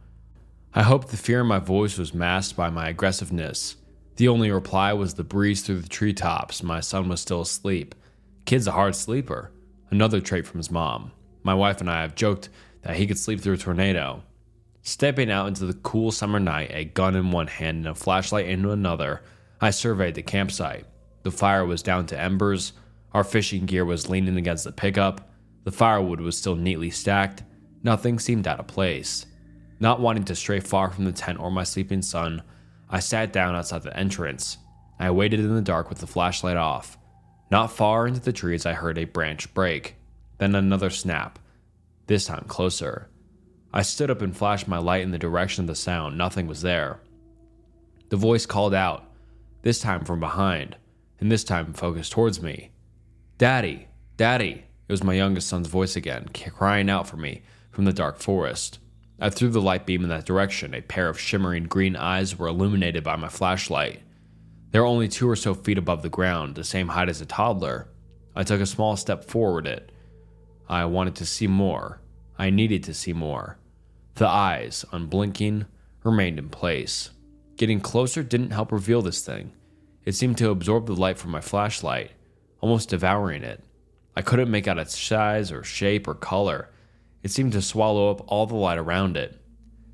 I hoped the fear in my voice was masked by my aggressiveness. The only reply was the breeze through the treetops. My son was still asleep. Kid's a hard sleeper, another trait from his mom. My wife and I have joked that he could sleep through a tornado. Stepping out into the cool summer night, a gun in one hand and a flashlight in another, I surveyed the campsite. The fire was down to embers. Our fishing gear was leaning against the pickup. The firewood was still neatly stacked. Nothing seemed out of place. Not wanting to stray far from the tent or my sleeping son, I sat down outside the entrance. I waited in the dark with the flashlight off. Not far into the trees, I heard a branch break. Then another snap. This time closer. I stood up and flashed my light in the direction of the sound. Nothing was there. The voice called out, this time from behind, and this time focused towards me. Daddy, Daddy. It was my youngest son's voice again, crying out for me from the dark forest. I threw the light beam in that direction. A pair of shimmering green eyes were illuminated by my flashlight. They were only 2 or so feet above the ground, the same height as a toddler. I took a small step forward it. I wanted to see more. I needed to see more. The eyes, unblinking, remained in place. Getting closer didn't help reveal this thing. It seemed to absorb the light from my flashlight, almost devouring it. I couldn't make out its size or shape or color. It seemed to swallow up all the light around it,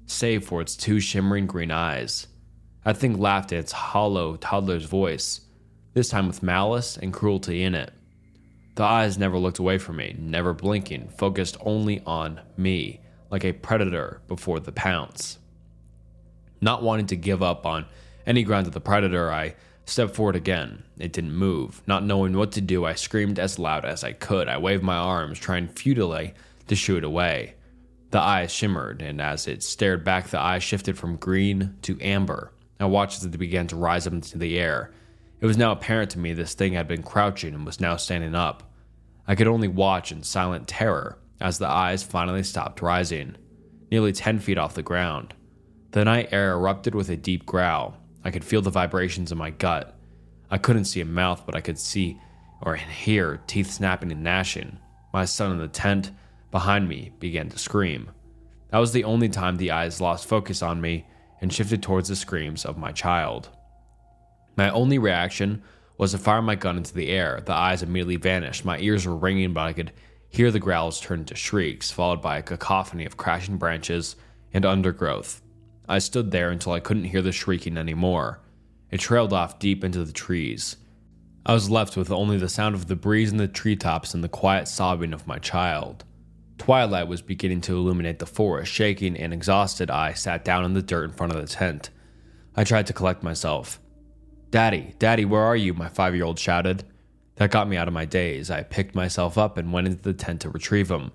save for its 2 shimmering green eyes. That thing laughed in its hollow toddler's voice, this time with malice and cruelty in it. The eyes never looked away from me, never blinking, focused only on me, like a predator before the pounce. Not wanting to give up on any ground to the predator, I stepped forward again. It didn't move. Not knowing what to do, I screamed as loud as I could. I waved my arms, trying futilely to shoo it away. The eyes shimmered, and as it stared back, the eyes shifted from green to amber. I watched as it began to rise up into the air. It was now apparent to me this thing had been crouching and was now standing up. I could only watch in silent terror as the eyes finally stopped rising, nearly 10 feet off the ground. The night air erupted with a deep growl. I could feel the vibrations in my gut. I couldn't see a mouth, but I could see or hear teeth snapping and gnashing. My son in the tent behind me began to scream. That was the only time the eyes lost focus on me and shifted towards the screams of my child. My only reaction was to fire my gun into the air. The eyes immediately vanished. My ears were ringing, but I could hear the growls turn into shrieks, followed by a cacophony of crashing branches and undergrowth. I stood there until I couldn't hear the shrieking anymore. It trailed off deep into the trees. I was left with only the sound of the breeze in the treetops and the quiet sobbing of my child. Twilight was beginning to illuminate the forest. Shaking and exhausted, I sat down in the dirt in front of the tent. I tried to collect myself. "Daddy, Daddy, where are you?" my 5-year-old shouted. That got me out of my daze. I picked myself up and went into the tent to retrieve him.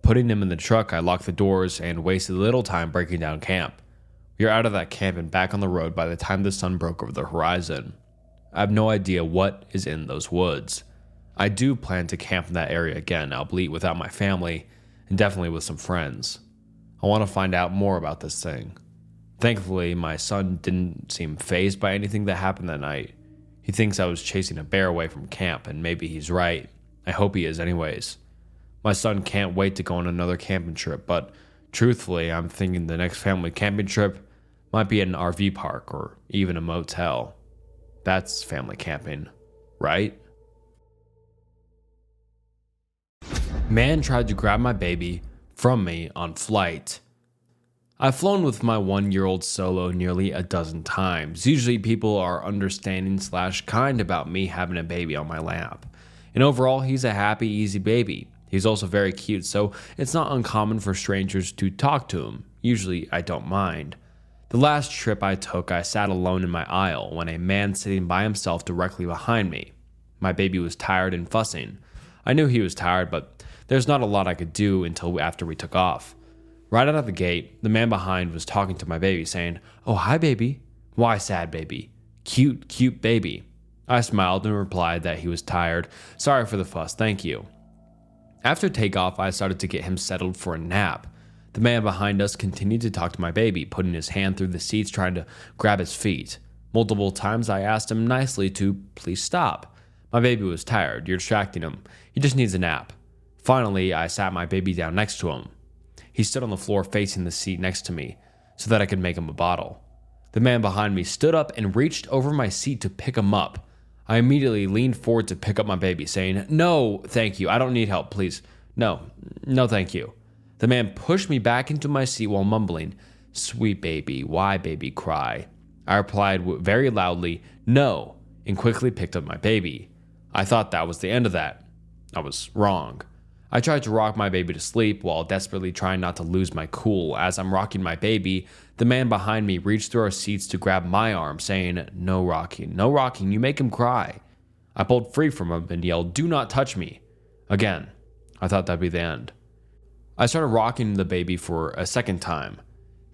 Putting him in the truck, I locked the doors and wasted little time breaking down camp. We were out of that camp and back on the road by the time the sun broke over the horizon. I have no idea what is in those woods. I do plan to camp in that area again, albeit without my family and definitely with some friends. I want to find out more about this thing. Thankfully, my son didn't seem fazed by anything that happened that night. He thinks I was chasing a bear away from camp, and maybe he's right. I hope he is anyways. My son can't wait to go on another camping trip, but truthfully, I'm thinking the next family camping trip might be at an RV park or even a motel. That's family camping, right? Man tried to grab my baby from me on flight. I've flown with my 1-year-old solo nearly a dozen times. Usually people are understanding / kind about me having a baby on my lap. And overall, he's a happy, easy baby. He's also very cute, so it's not uncommon for strangers to talk to him. Usually, I don't mind. The last trip I took, I sat alone in my aisle when a man sitting by himself directly behind me. My baby was tired and fussing. I knew he was tired, but there's not a lot I could do until after we took off. Right out of the gate, the man behind was talking to my baby, saying, "Oh, hi, baby. Why sad, baby? Cute, cute baby." I smiled and replied that he was tired. "Sorry for the fuss, thank you." After takeoff, I started to get him settled for a nap. The man behind us continued to talk to my baby, putting his hand through the seats trying to grab his feet. Multiple times I asked him nicely to please stop. My baby was tired. You're distracting him. He just needs a nap. Finally, I sat my baby down next to him. He stood on the floor facing the seat next to me so that I could make him a bottle. The man behind me stood up and reached over my seat to pick him up. I immediately leaned forward to pick up my baby, saying, "No, thank you. I don't need help, please. No, thank you." The man pushed me back into my seat while mumbling, "Sweet baby, why baby cry?" I replied very loudly, "No," and quickly picked up my baby. I thought that was the end of that. I was wrong. I tried to rock my baby to sleep while desperately trying not to lose my cool. As I'm rocking my baby, the man behind me reached through our seats to grab my arm, saying, no rocking, you make him cry." I pulled free from him and yelled, "Do not touch me." Again, I thought that'd be the end. I started rocking the baby for a second time.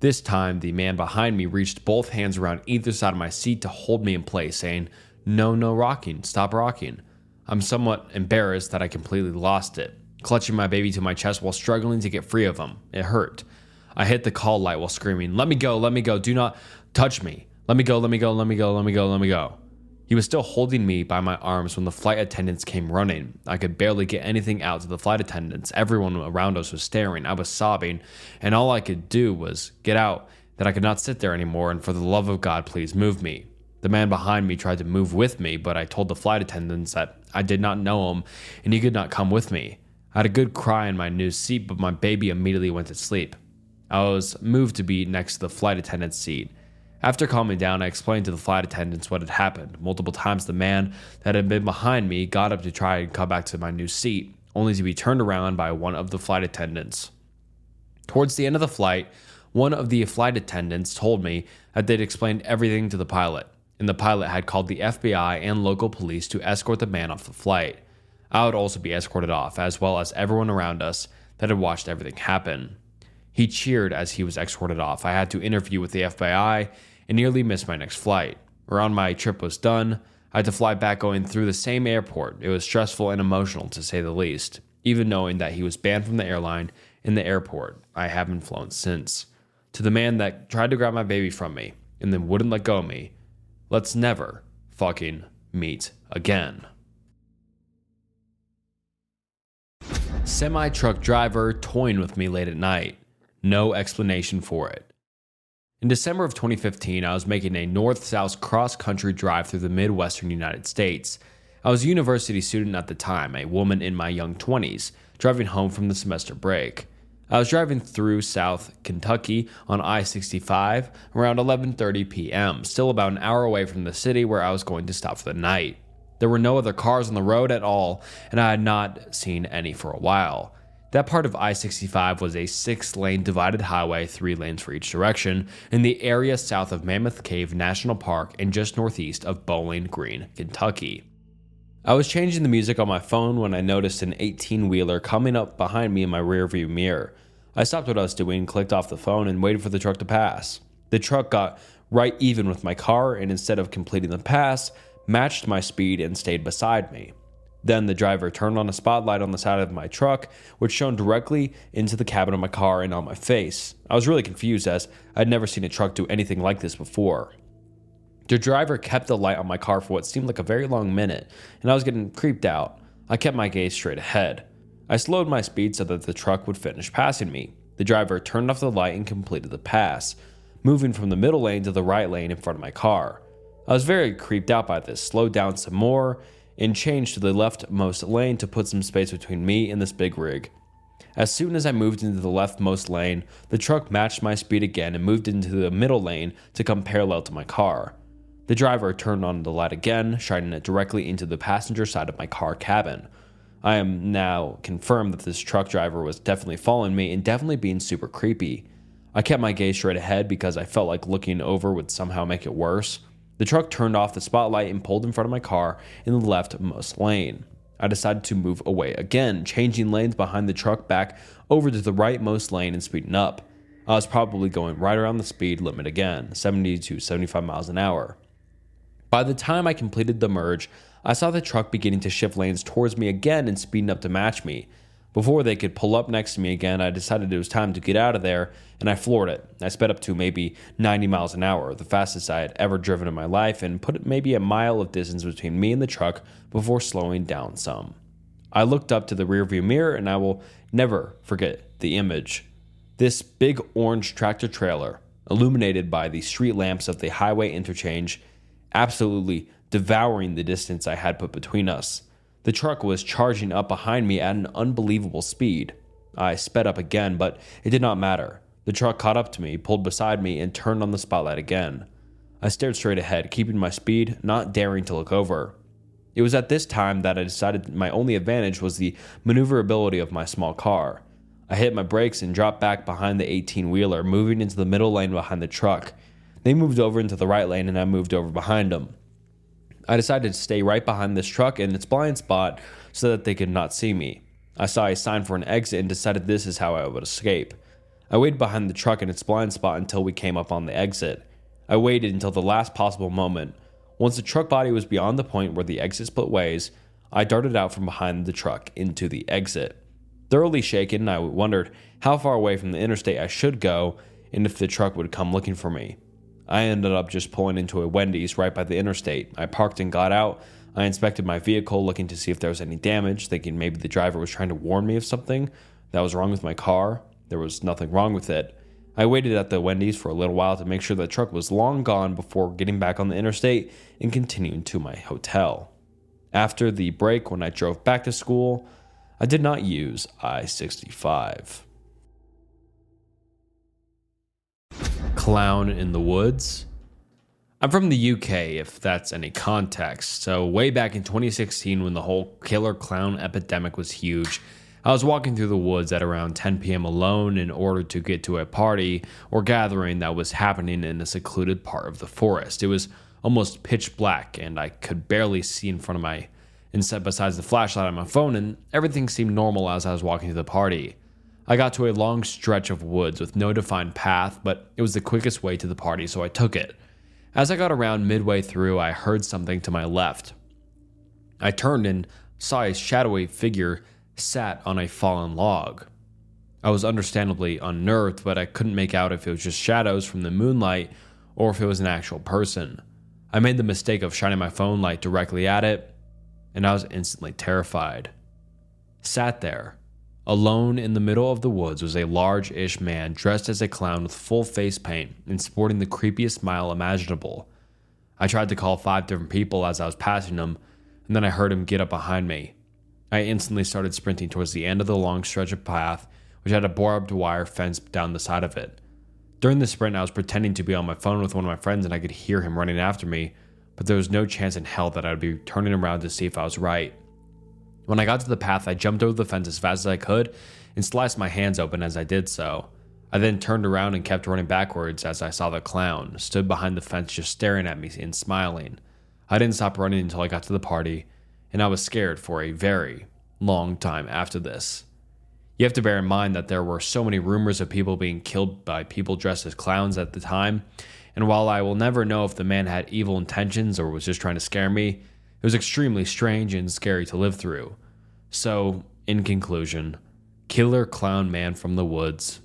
This time, the man behind me reached both hands around either side of my seat to hold me in place, saying, no rocking, stop rocking." I'm somewhat embarrassed that I completely lost it, clutching my baby to my chest while struggling to get free of him. It hurt. I hit the call light while screaming, let me go, do not touch me. Let me go, let me go, let me go, let me go, let me go. He was still holding me by my arms when the flight attendants came running. I could barely get anything out to the flight attendants. Everyone around us was staring. I was sobbing, and all I could do was get out that I could not sit there anymore, and for the love of God, please move me. The man behind me tried to move with me, but I told the flight attendants that I did not know him and he could not come with me. I had a good cry in my new seat, but my baby immediately went to sleep. I was moved to be next to the flight attendant's seat. After calming down, I explained to the flight attendants what had happened. Multiple times the man that had been behind me got up to try and come back to my new seat, only to be turned around by one of the flight attendants. Towards the end of the flight, one of the flight attendants told me that they'd explained everything to the pilot, and the pilot had called the FBI and local police to escort the man off the flight. I would also be escorted off, as well as everyone around us that had watched everything happen. He cheered as he was escorted off. I had to interview with the FBI and nearly missed my next flight. Around my trip was done, I had to fly back going through the same airport. It was stressful and emotional, to say the least, even knowing that he was banned from the airline in the airport. I haven't flown since. To the man that tried to grab my baby from me and then wouldn't let go of me, let's never fucking meet again. Semi-truck driver toying with me late at night. No explanation for it. In December of 2015, I was making a north-south cross-country drive through the Midwestern United States. I was a university student at the time, a woman in my young 20s, driving home from the semester break. I was driving through South Kentucky on I-65 around 11:30 p.m., still about an hour away from the city where I was going to stop for the night. There were no other cars on the road at all, and I had not seen any for a while. That part of I-65 was a 6-lane divided highway, 3 lanes for each direction, in the area south of Mammoth Cave National Park and just northeast of Bowling Green, Kentucky. I was changing the music on my phone when I noticed an 18-wheeler coming up behind me in my rearview mirror. I stopped what I was doing, clicked off the phone, and waited for the truck to pass. The truck got right even with my car, and instead of completing the pass, matched my speed and stayed beside me. Then the driver turned on a spotlight on the side of my truck, which shone directly into the cabin of my car and on my face. I was really confused as I'd never seen a truck do anything like this before. The driver kept the light on my car for what seemed like a very long minute, and I was getting creeped out. I kept my gaze straight ahead. I slowed my speed so that the truck would finish passing me. The driver turned off the light and completed the pass, moving from the middle lane to the right lane in front of my car. I was very creeped out by this, slowed down some more, and changed to the leftmost lane to put some space between me and this big rig. As soon as I moved into the leftmost lane, the truck matched my speed again and moved into the middle lane to come parallel to my car. The driver turned on the light again, shining it directly into the passenger side of my car cabin. I am now confirmed that this truck driver was definitely following me and definitely being super creepy. I kept my gaze straight ahead because I felt like looking over would somehow make it worse. The truck turned off the spotlight and pulled in front of my car in the leftmost lane. I decided to move away again, changing lanes behind the truck back over to the rightmost lane and speeding up. I was probably going right around the speed limit again, 70 to 75 miles an hour. By the time I completed the merge, I saw the truck beginning to shift lanes towards me again and speeding up to match me. Before they could pull up next to me again, I decided it was time to get out of there, and I floored it. I sped up to maybe 90 miles an hour, the fastest I had ever driven in my life, and put maybe a mile of distance between me and the truck before slowing down some. I looked up to the rearview mirror, and I will never forget the image. This big orange tractor trailer, illuminated by the street lamps of the highway interchange, absolutely devouring the distance I had put between us. The truck was charging up behind me at an unbelievable speed. I sped up again, but it did not matter. The truck caught up to me, pulled beside me, and turned on the spotlight again. I stared straight ahead, keeping my speed, not daring to look over. It was at this time that I decided my only advantage was the maneuverability of my small car. I hit my brakes and dropped back behind the 18-wheeler, moving into the middle lane behind the truck. They moved over into the right lane, and I moved over behind them. I decided to stay right behind this truck in its blind spot so that they could not see me. I saw a sign for an exit and decided this is how I would escape. I waited behind the truck in its blind spot until we came up on the exit. I waited until the last possible moment. Once the truck body was beyond the point where the exit split ways, I darted out from behind the truck into the exit. Thoroughly shaken, I wondered how far away from the interstate I should go and if the truck would come looking for me. I ended up just pulling into a Wendy's right by the interstate. I parked and got out. I inspected my vehicle, looking to see if there was any damage, thinking maybe the driver was trying to warn me of something that was wrong with my car. There was nothing wrong with it. I waited at the Wendy's for a little while to make sure the truck was long gone before getting back on the interstate and continuing to my hotel. After the break, when I drove back to school, I did not use I-65. Clown in the woods. I'm from the UK, if that's any context. So way back in 2016, when the whole killer clown epidemic was huge, I was walking through the woods at around 10 p.m. alone in order to get to a party or gathering that was happening in a secluded part of the forest. It was almost pitch black, and I could barely see in front of my besides the flashlight on my phone, and everything seemed normal as I was walking to the party. I got to a long stretch of woods with no defined path, but it was the quickest way to the party, so I took it. As I got around midway through, I heard something to my left. I turned and saw a shadowy figure sat on a fallen log. I was understandably unnerved, but I couldn't make out if it was just shadows from the moonlight or if it was an actual person. I made the mistake of shining my phone light directly at it, and I was instantly terrified. Sat there, alone in the middle of the woods, was a large-ish man dressed as a clown with full face paint and sporting the creepiest smile imaginable. I tried to call 5 different people as I was passing him, and then I heard him get up behind me. I instantly started sprinting towards the end of the long stretch of path, which had a barbed wire fence down the side of it. During the sprint, I was pretending to be on my phone with one of my friends, and I could hear him running after me, but there was no chance in hell that I would be turning around to see if I was right. When I got to the path, I jumped over the fence as fast as I could and sliced my hands open as I did so. I then turned around and kept running backwards as I saw the clown stood behind the fence just staring at me and smiling. I didn't stop running until I got to the party, and I was scared for a very long time after this. You have to bear in mind that there were so many rumors of people being killed by people dressed as clowns at the time, and while I will never know if the man had evil intentions or was just trying to scare me, it was extremely strange and scary to live through. So, in conclusion, killer clown man from the woods,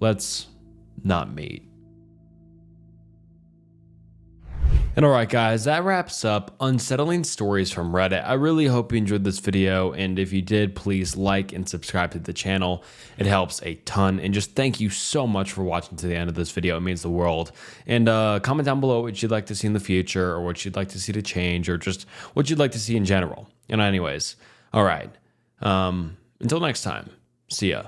let's not meet. And alright guys, that wraps up Unsettling Stories from Reddit. I really hope you enjoyed this video, and if you did, please like and subscribe to the channel. It helps a ton, and just thank you so much for watching to the end of this video. It means the world. And comment down below what you'd like to see in the future, or what you'd like to see to change, or just what you'd like to see in general. And anyways, alright. Until next time, see ya.